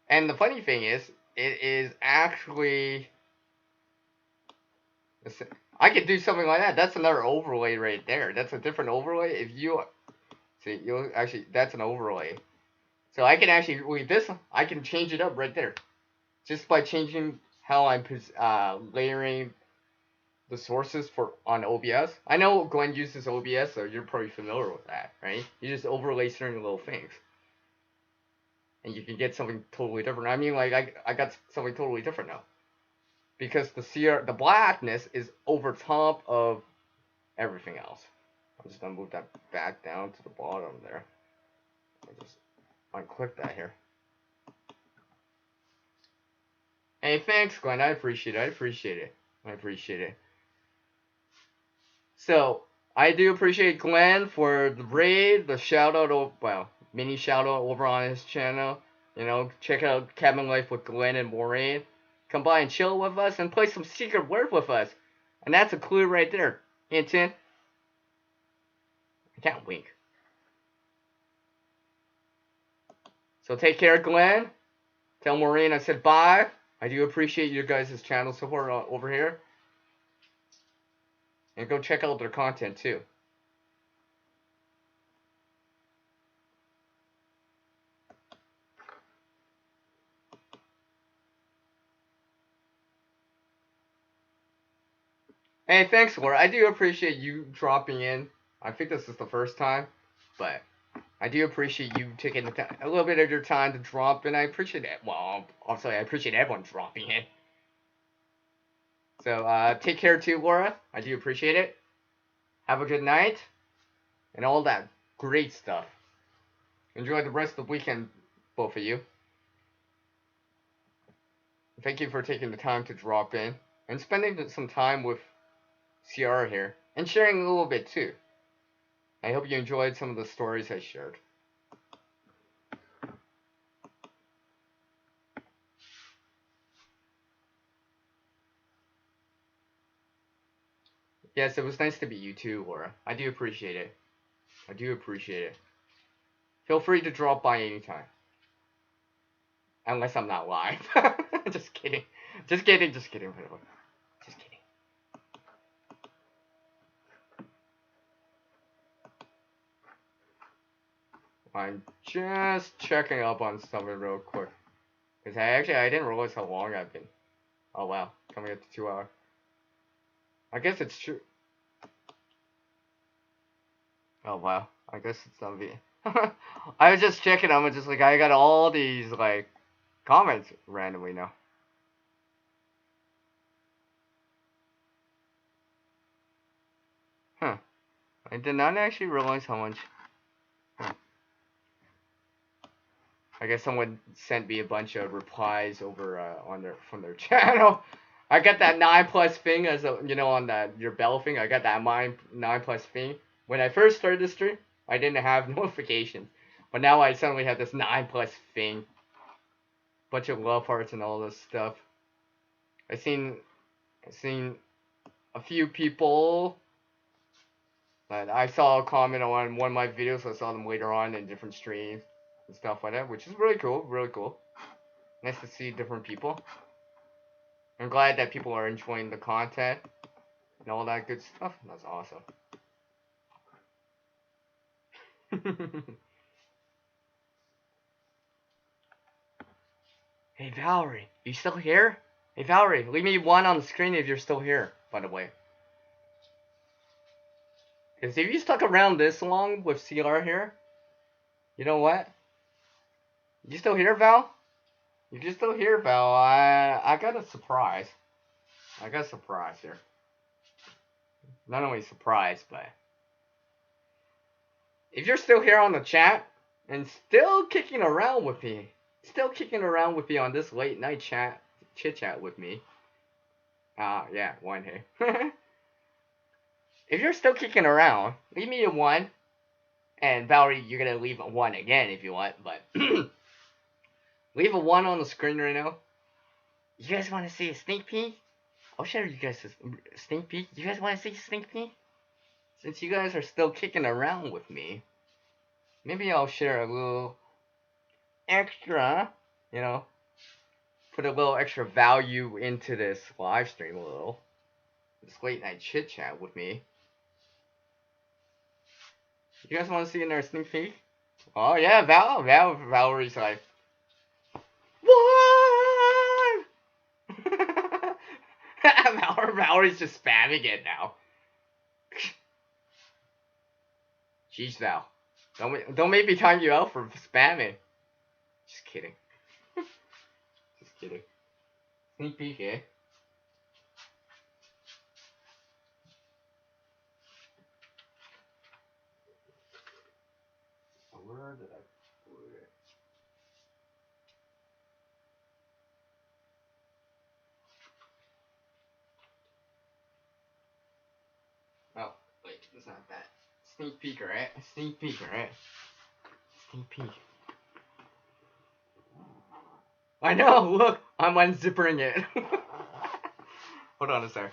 And the funny thing is, it is actually... I could do something like that. That's another overlay right there. That's a different overlay. If you... See, you'll actually... That's an overlay. So I can actually... With this, I can change it up right there. Just by changing how I'm layering the sources on OBS. I know Glenn uses OBS, so you're probably familiar with that, right? You just overlay certain little things. And you can get something totally different. I mean, like, I got something totally different now. Because the blackness is over top of everything else. I'm just going to move that back down to the bottom there. I'll just unclick that here. Hey, thanks, Glenn. I appreciate it. So, I do appreciate Glenn for the raid, the shout out, mini shout out over on his channel. Check out Cabin Life with Glenn and Maureen. Come by and chill with us and play some Secret Word with us. And that's a clue right there. Hint, hint. I can't wink. So take care, Glenn. Tell Maureen I said bye. I do appreciate you guys' channel support over here. And go check out their content too. Hey, thanks, Laura. I do appreciate you dropping in. I think this is the first time, but I do appreciate you taking a little bit of your time to drop in. I appreciate it. Well, also, I appreciate everyone dropping in. So, take care too, Laura. I do appreciate it. Have a good night. And all that great stuff. Enjoy the rest of the weekend, both of you. Thank you for taking the time to drop in. And spending some time with CR here. And sharing a little bit too. I hope you enjoyed some of the stories I shared. Yes, it was nice to meet you too, Laura. I do appreciate it. Feel free to drop by anytime. Unless I'm not live. Just kidding. Just kidding. Just kidding. I'm just checking up on something real quick. Because I didn't realize how long I've been. Oh wow, coming up to 2 hours. I guess it's true. Oh wow, I guess it's not me. I was just checking, I'm just like, I got all these, like, comments randomly now. I did not actually realize how much. I guess someone sent me a bunch of replies over from their channel. I got that 9+ thing as a, on that your bell thing. I got that 9+ thing. When I first started the stream, I didn't have notifications, but now I suddenly have this 9+ thing. Bunch of love hearts and all this stuff. I seen a few people. And I saw a comment on one of my videos. I saw them later on in different streams and stuff like that, which is really cool. Really cool. Nice to see different people. I'm glad that people are enjoying the content and all that good stuff. That's awesome. Hey Valerie, you still here? Hey Valerie, leave me 1 on the screen if you're still here, by the way. Because if you stuck around this long with CR here, you know what? You still here, Val? If you're still here, Val, I got a surprise. I got a surprise here. Not only surprise, but if you're still here on the chat and still kicking around with me on this late night chit chat with me. Yeah, 1 here. If you're still kicking around, leave me a 1. And Valerie, you're gonna leave a 1 again if you want, but leave a 1 on the screen right now. You guys want to see a sneak peek? I'll show you guys a sneak peek. You guys want to see a sneak peek? Since you guys are still kicking around with me, maybe I'll share a little extra, put a little extra value into this live stream a little. This late night chit chat with me. You guys want to see another sneak peek? Oh yeah, Valerie's like, what? Valerie's just spamming it now. Jeez, Val. Don't make me time you out for spamming. Just kidding. Just kidding. Sneak peek, eh? Where did I put it? Oh, wait, it's not that. Sneak peek, right? Sneak peek, right? Sneak peek. I know, look! I'm unzippering it. Hold on a sec.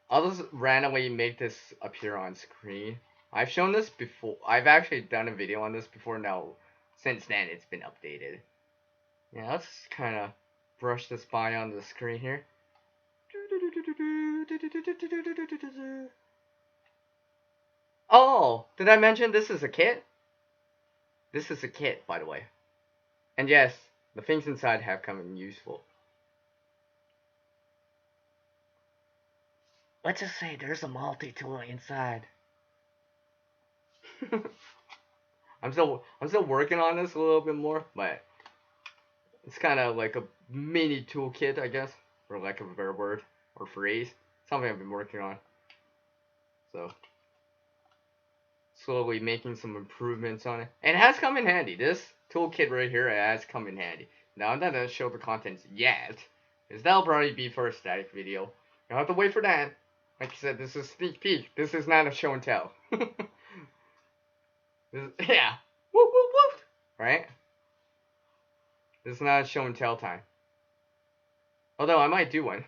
I'll just randomly make this appear on screen. I've shown this before. I've actually done a video on this before. Now, since then, it's been updated. Yeah, let's kind of brush this by on the screen here. Oh, did I mention this is a kit? This is a kit, by the way. And yes, the things inside have come in useful. Let's just say there's a multi-tool inside. I'm still working on this a little bit more, but it's kind of like a mini toolkit, I guess, for lack of a better word or phrase. Something I've been working on. So slowly making some improvements on it. And it has come in handy. This toolkit right here has come in handy. Now I'm not gonna show the contents yet, because that'll probably be for a static video. You'll have to wait for that. Like I said, this is a sneak peek. This is not a show and tell. Yeah. Woo woo woo. Right? This is not a show and tell time. Although I might do one.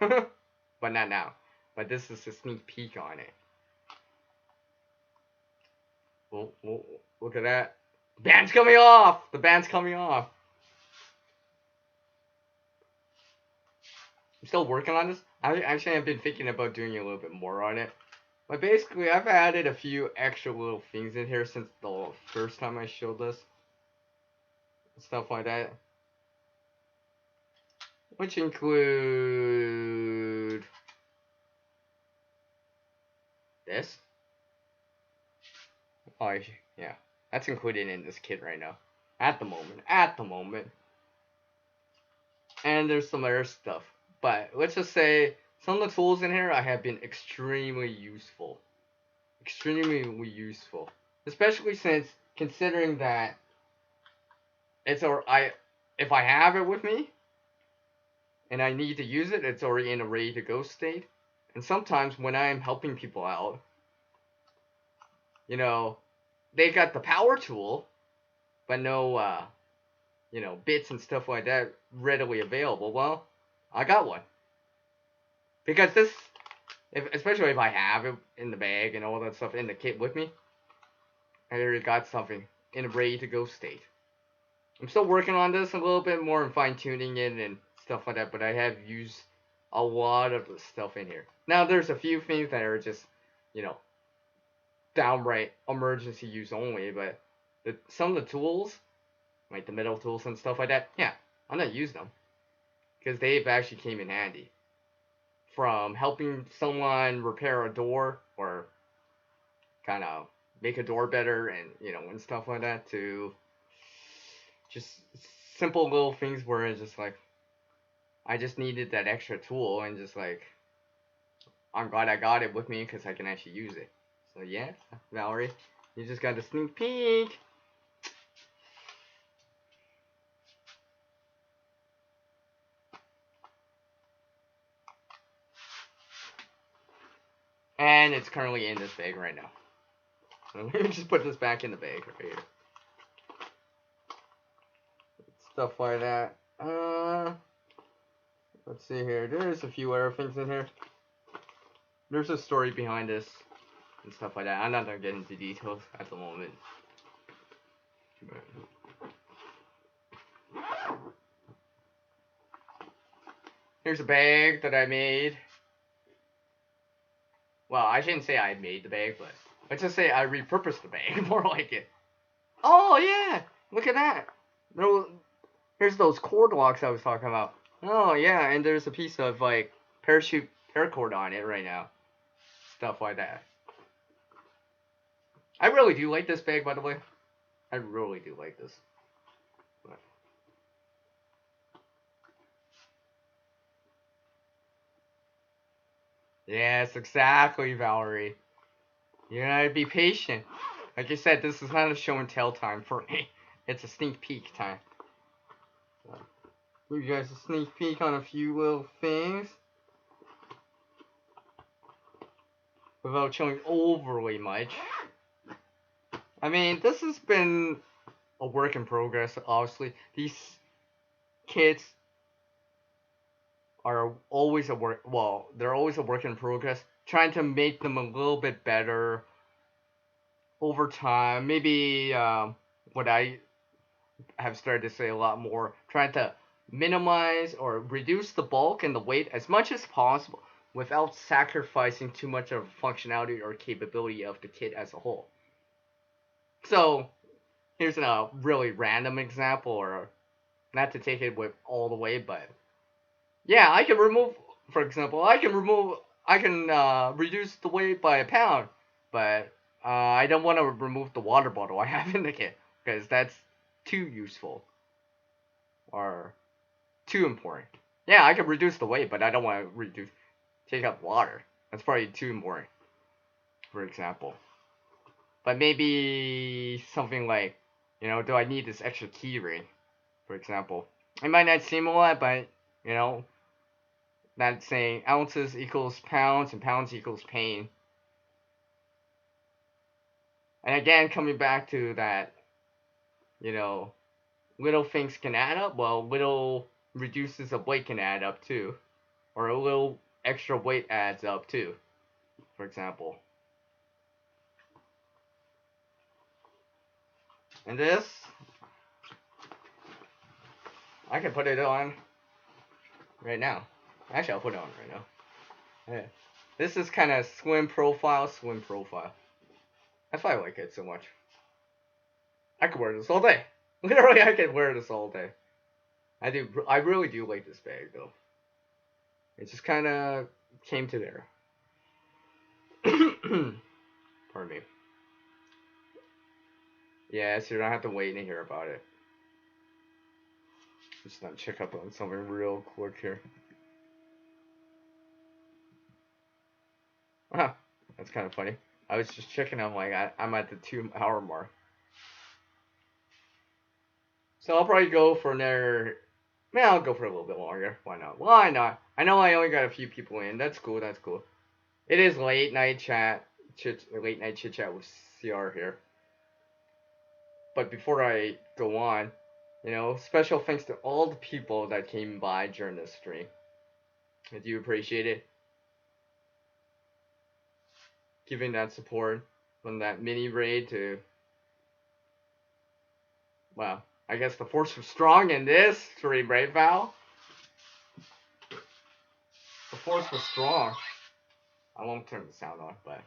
But not now. But this is a sneak peek on it. Oh, look at that. The band's coming off! The band's coming off. I'm still working on this. I've been thinking about doing a little bit more on it. But basically, I've added a few extra little things in here since the first time I showed this. Stuff like that. Which include this. Oh, yeah. That's included in this kit right now. At the moment. And there's some other stuff. But let's just say some of the tools in here I have been extremely useful. Extremely useful. Especially since considering that if I have it with me and I need to use it, it's already in a ready to go state. And sometimes when I'm helping people out, they got the power tool, but no bits and stuff like that readily available. Well, I got one. Because especially if I have it in the bag and all that stuff in the kit with me, I already got something in a ready to go state. I'm still working on this a little bit more and fine tuning it and stuff like that, but I have used a lot of the stuff in here. Now there's a few things that are just, downright emergency use only, but some of the tools, like the metal tools and stuff like that, yeah, I'm not using them because they've actually came in handy. From helping someone repair a door or kind of make a door better and stuff like that, to just simple little things where it's just like I just needed that extra tool and just like I'm glad I got it with me because I can actually use it. So yeah, Valerie, you just got a sneak peek. And it's currently in this bag right now. So let me just put this back in the bag right here. Stuff like that. Let's see here. There's a few other things in here. There's a story behind this and stuff like that. I'm not gonna get into details at the moment. Here's a bag that I made. Well, I shouldn't say I made the bag, but let's just say I repurposed the bag. More like it. Oh yeah, look at that. Here's those cord locks I was talking about. Oh yeah, and there's a piece of like parachute paracord on it right now. Stuff like that. I really do like this bag, by the way. I really do like this. But yes, exactly, Valerie. You gotta be patient. Like I said, this is not a show and tell time for me. It's a sneak peek time. So, give you guys a sneak peek on a few little things. Without showing overly much. I mean, this has been a work in progress, obviously. These kits are always they're always a work in progress. Trying to make them a little bit better over time. Maybe what I have started to say a lot more, trying to minimize or reduce the bulk and the weight as much as possible without sacrificing too much of functionality or capability of the kit as a whole. So, here's a really random example, or not to take it with all the way, but yeah, I can remove, for example, I can reduce the weight by a pound, but I don't want to remove the water bottle I have in the kit, because that's too useful, or too important. Yeah, I can reduce the weight, but I don't want to take up water. That's probably too important, for example. But maybe something like, do I need this extra key ring, for example? It might not seem a lot, but, that's saying ounces equals pounds and pounds equals pain. And again, coming back to that, little things can add up. Well, little reduces of weight can add up too. Or a little extra weight adds up too, for example. And this, I can put it on right now. Actually, I'll put it on right now. Yeah. This is kind of swim profile. That's why I like it so much. I could wear this all day. Literally, I could wear this all day. I really do like this bag, though. It just kind of came to there. Pardon me. Yeah, so you don't have to wait to hear about it. Just not check up on something real quick here. That's kind of funny. I was just checking. I'm like, I'm at the 2-hour mark. So I'll probably go for another. Man, I'll go for a little bit longer. Why not? Why not? I know I only got a few people in. That's cool. That's cool. It is late night late night chit chat with CR here. But before I go on, special thanks to all the people that came by during this stream. I do appreciate it. Giving that support from that mini raid to, well, I guess the force was strong in this stream, right, Val? The force was strong. I won't turn the sound on, but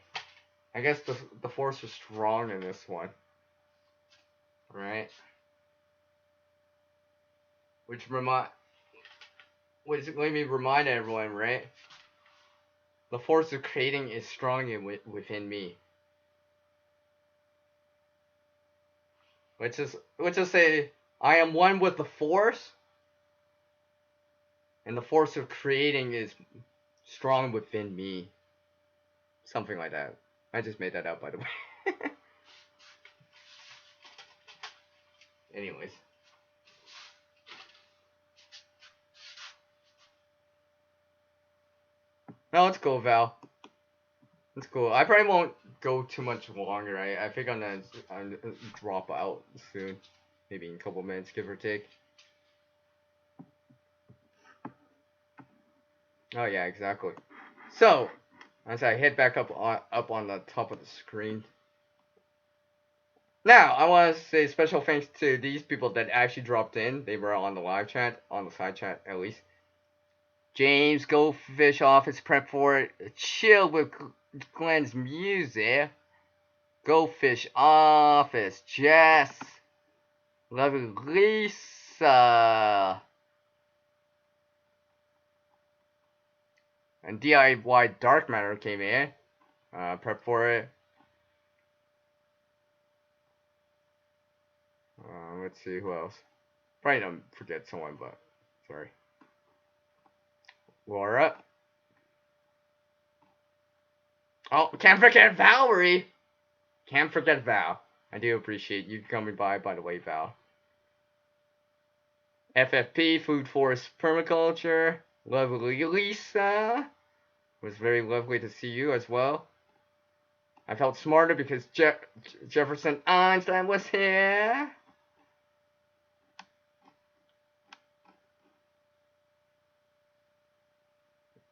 I guess the force was strong in this one, right? Which let me remind everyone, right? The force of creating is strong within me. Let's just say I am one with the force, and the force of creating is strong within me. Something like that. I just made that up, by the way. Anyways. No, let's go, Val. Let's go. I probably won't go too much longer. I think I'm gonna drop out soon. Maybe in a couple minutes, give or take. Oh yeah, exactly. So, as I head back up on the top of the screen. Now, I want to say special thanks to these people that actually dropped in. They were on the live chat, on the side chat at least. James, Go Fish Office, prep for it. Chill with Glenn's music. Go Fish Office, Jess. Lovely Lisa. And DIY Dark Matter came in. Prep for it. Let's see who else. Probably don't forget someone, but sorry. Laura. Oh, can't forget Valerie. Can't forget Val. I do appreciate you coming by the way, Val. FFP, Food Forest Permaculture. Lovely Lisa. It was very lovely to see you as well. I felt smarter because Jefferson Einstein was here.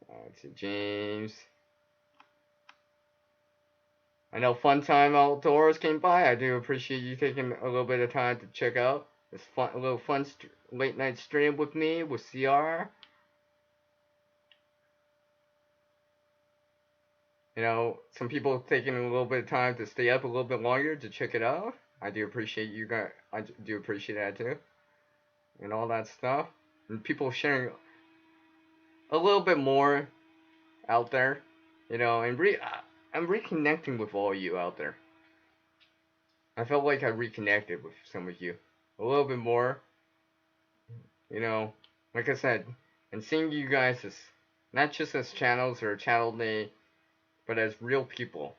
Let's see, James. I know Fun Time Outdoors came by. I do appreciate you taking a little bit of time to check out this little fun late night stream with me, with CR. Some people taking a little bit of time to stay up a little bit longer to check it out. I do appreciate you guys. I do appreciate that too. And all that stuff. And people sharing a little bit more out there. And I'm reconnecting with all you out there. I felt like I reconnected with some of you a little bit more. Like I said, and seeing you guys as not just as channels or channel name, but as real people.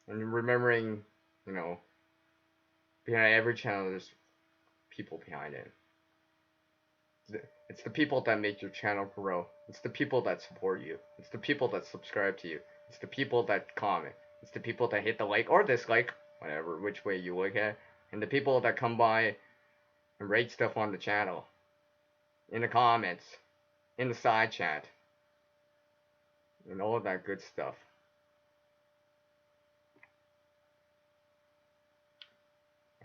And remembering, behind every channel there's people behind it. It's the people that make your channel grow. It's the people that support you. It's the people that subscribe to you. It's the people that comment. It's the people that hit the like or dislike, whatever, which way you look at it. And the people that come by and rate stuff on the channel. In the comments. In the side chat. And all of that good stuff.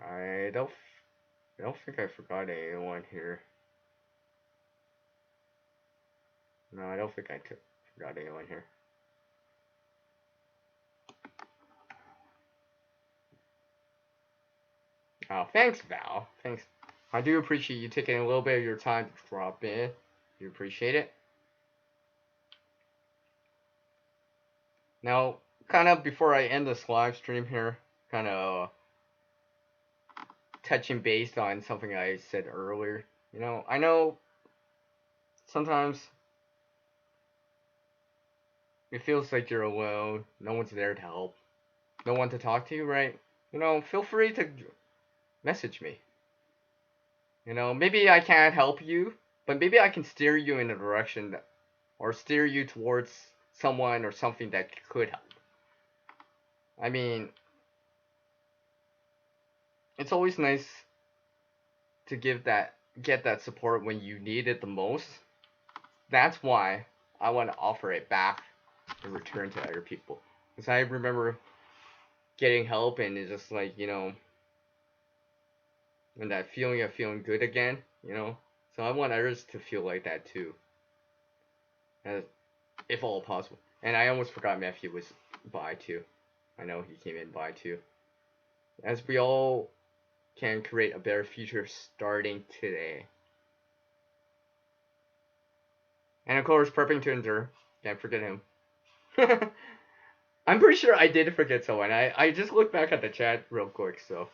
I don't think I forgot anyone here. No, I don't think I forgot anyone here. Oh, thanks, Val. Thanks. I do appreciate you taking a little bit of your time to drop in. You appreciate it. Now, kind of before I end this live stream here, kind of touching base on something I said earlier. I know sometimes it feels like you're alone, no one's there to help, no one to talk to, right? Feel free to message me. Maybe I can't help you, but maybe I can steer you in a direction or steer you towards someone or something that could help. I mean, it's always nice to get that support when you need it the most. That's why I want to offer it back in return to other people. Because I remember getting help and it's just like, and that feeling of feeling good again. So I want others to feel like that too, if all possible. And I almost forgot Matthew was by too. I know he came in by too. As we all can create a better future starting today. And of course, prepping to endure. Can't forget him. I'm pretty sure I did forget someone. I just looked back at the chat real quick, so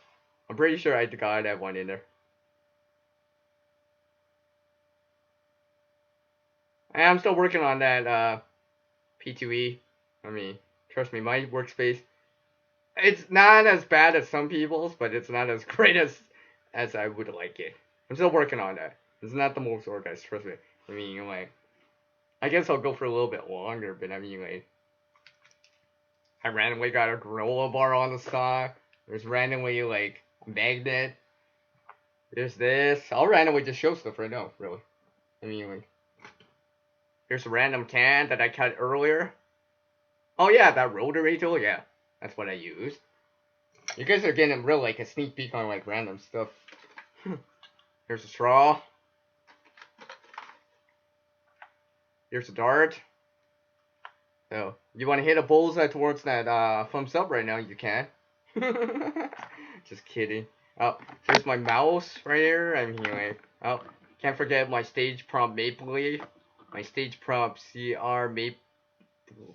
I'm pretty sure I got that one in there. And I'm still working on that P2E. I mean, trust me, my workspace, it's not as bad as some people's, but it's not as great as I would like it. I'm still working on that. It's not the most organized, trust me. I mean, like, I guess I'll go for a little bit longer, but I mean, like, I randomly got a granola bar on the side. There's randomly, like, a magnet. There's this. I'll randomly just show stuff right now, really. I mean, like, here's a random can that I cut earlier. Oh, yeah, that rotary tool, yeah. That's what I used. You guys are getting real, like, a sneak peek on, like, random stuff. Here's a straw. Here's a dart. So, you want to hit a bullseye towards that thumbs up right now, you can. Just kidding. Oh, here's my mouse right here. I mean, like, oh, can't forget my stage prompt Maple Leaf. My stage prompt CR Maple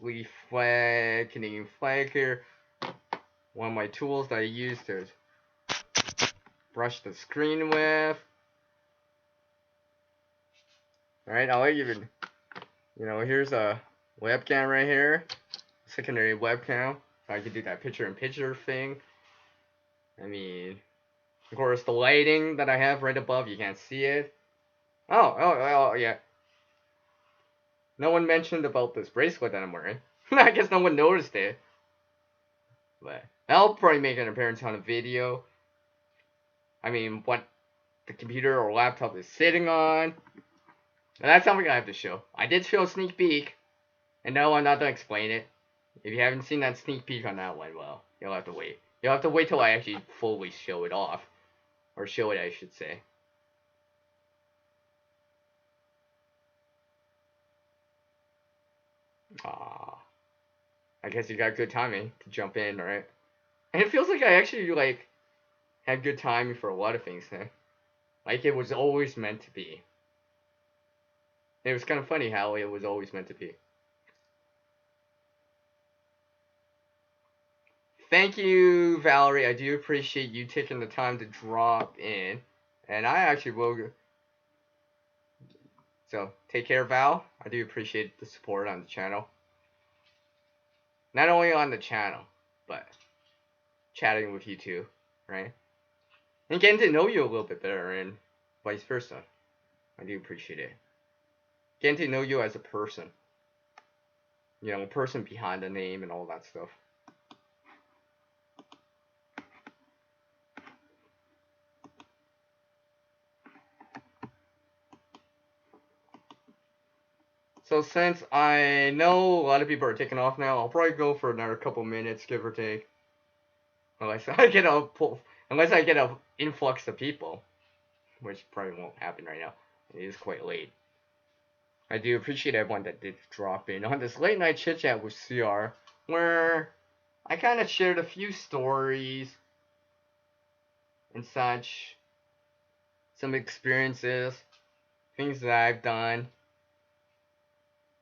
Leaf flag, Canadian flag here. One of my tools that I use to brush the screen with. Alright, I'll even, here's a webcam right here. Secondary webcam. So I can do that picture-in-picture thing. I mean, of course, the lighting that I have right above, you can't see it. Oh, yeah. No one mentioned about this bracelet that I'm wearing. I guess no one noticed it. But I'll probably make an appearance on a video. I mean, what the computer or laptop is sitting on. And that's something I have to show. I did show a sneak peek. And no, I'm not going to explain it. If you haven't seen that sneak peek on that one, well, you'll have to wait. You'll have to wait till I actually fully show it off. Or show it, I should say. I guess you got good timing to jump in, right? And it feels like I actually, like, had good timing for a lot of things, huh? Like it was always meant to be. It was kind of funny how it was always meant to be. Thank you, Valerie. I do appreciate you taking the time to drop in. And I actually will. So, take care, Val. I do appreciate the support on the channel. Not only on the channel, but chatting with you too, right? And getting to know you a little bit better and vice versa. I do appreciate it. Getting to know you as a person. A person behind the name and all that stuff. So since I know a lot of people are taking off now, I'll probably go for another couple minutes, give or take. Unless I get a influx of people, which probably won't happen right now. It is quite late. I do appreciate everyone that did drop in on this late night chit chat with CR, where I kind of shared a few stories and such, some experiences, things that I've done,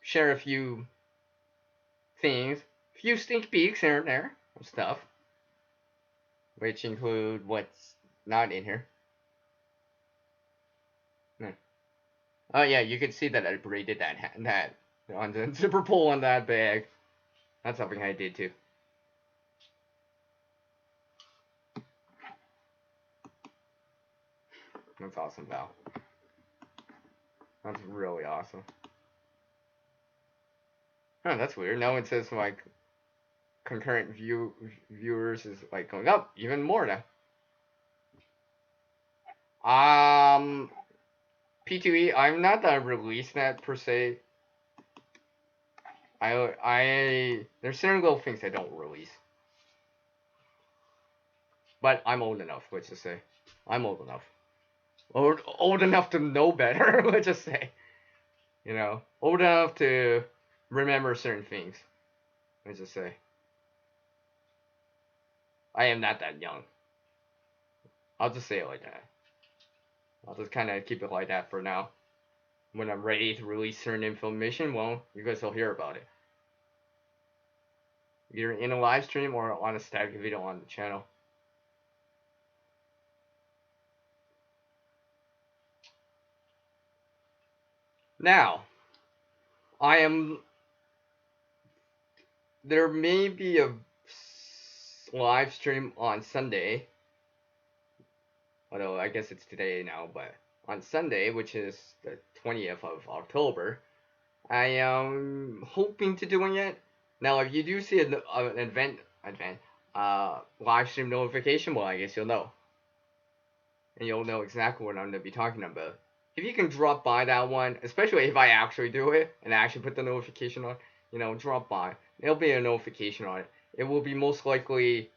share a few things, few sneak peeks here and there of stuff, which include what's not in here. Oh yeah, you can see that I braided that on the zipper pull on that bag. That's something I did too. That's awesome, Val. That's really awesome. Oh, that's weird. Now it says like concurrent viewers is like going up even more now. P2E, I'm not the release net per se. There's certain little things I don't release. But I'm old enough, let's just say. I'm old enough. Old enough to know better, let's just say. You know, old enough to remember certain things. Let's just say. I am not that young. I'll just say it like that. I'll just kind of keep it like that for now. When I'm ready to release certain information, well, you guys will hear about it. Either in a live stream or on a static video on the channel. Now, there may be a live stream on Sunday, although I guess it's today now, but on Sunday, which is the 20th of October, I am hoping to doing it. Now, if you do see an live stream notification, well, I guess you'll know. And you'll know exactly what I'm going to be talking about. If you can drop by that one, especially if I actually do it and I actually put the notification on, drop by. There'll be a notification on it. It will be most likely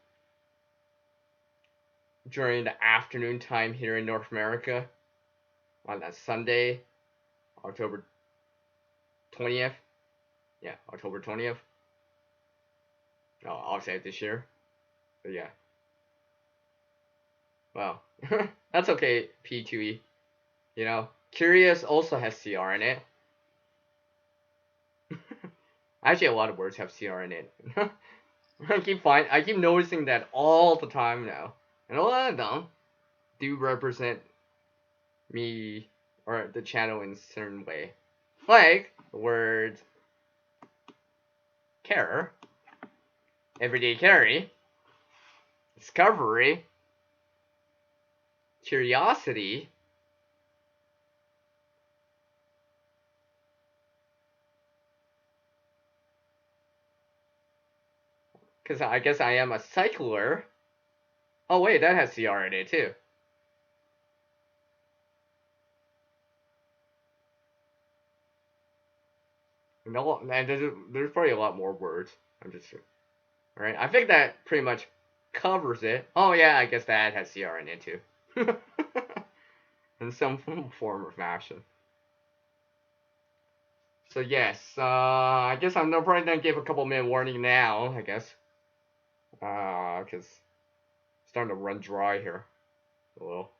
during the afternoon time here in North America on that Sunday, October 20th. Yeah, October 20th. Oh, I'll say it this year. But yeah. Well, that's okay, P2E. Curious also has CR in it. Actually, a lot of words have CR in it. I keep noticing that all the time now, and a lot of them do represent me or the channel in a certain way, like the words care, everyday carry, discovery, curiosity, because I guess I am a cycler. Oh wait, that has CR in it too. No, there's probably a lot more words. I'm just alright. I think that pretty much covers it. Oh yeah, I guess that has CR in it too. In some form or fashion. So yes, I guess I'm probably gonna give a couple minute warning now. I guess, because it's starting to run dry here a little.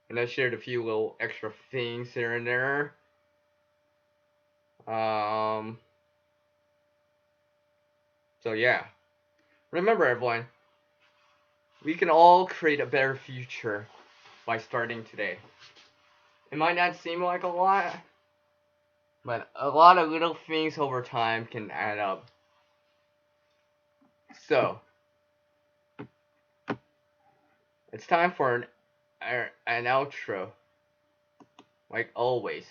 And I shared a few little extra things here and there. So yeah, remember everyone, we can all create a better future by starting today. It might not seem like a lot, but a lot of little things over time can add up. So, it's time for an outro, like always.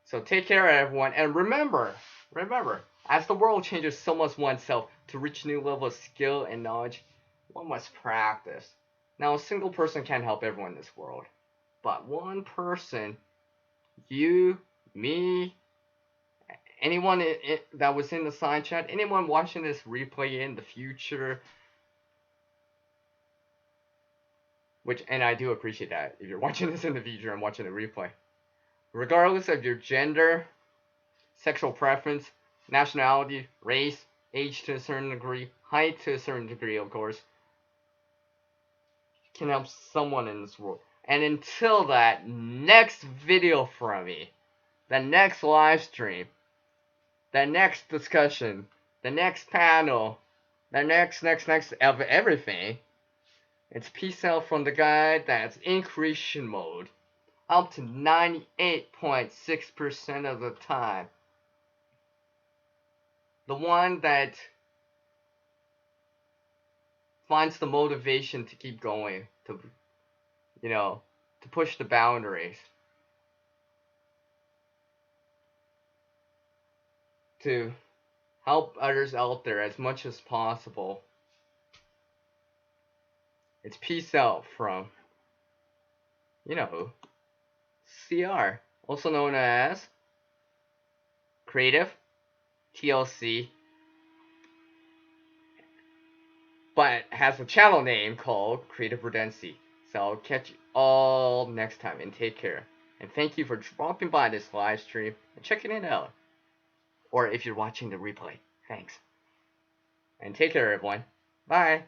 So take care, everyone, and remember, as the world changes, so must oneself. To reach new levels of skill and knowledge, one must practice. Now, a single person can't help everyone in this world, but one person, you, me, anyone that was in the side chat, anyone watching this replay in the future, and I do appreciate that if you're watching this in the future and watching the replay. Regardless of your gender, sexual preference, nationality, race, age to a certain degree, height to a certain degree, of course, can help someone in this world. And until that next video from me, the next live stream, the next discussion, the next panel, the next of everything, it's peace out from the guy that's in creation mode up to 98.6% of the time. The one that finds the motivation to keep going, to push the boundaries, to help others out there as much as possible. It's peace out from, CR, also known as Creative TLC, but has a channel name called Creative Redundancy. So I'll catch you all next time, and take care. And thank you for dropping by this live stream and checking it out. Or if you're watching the replay, thanks. And take care, everyone. Bye.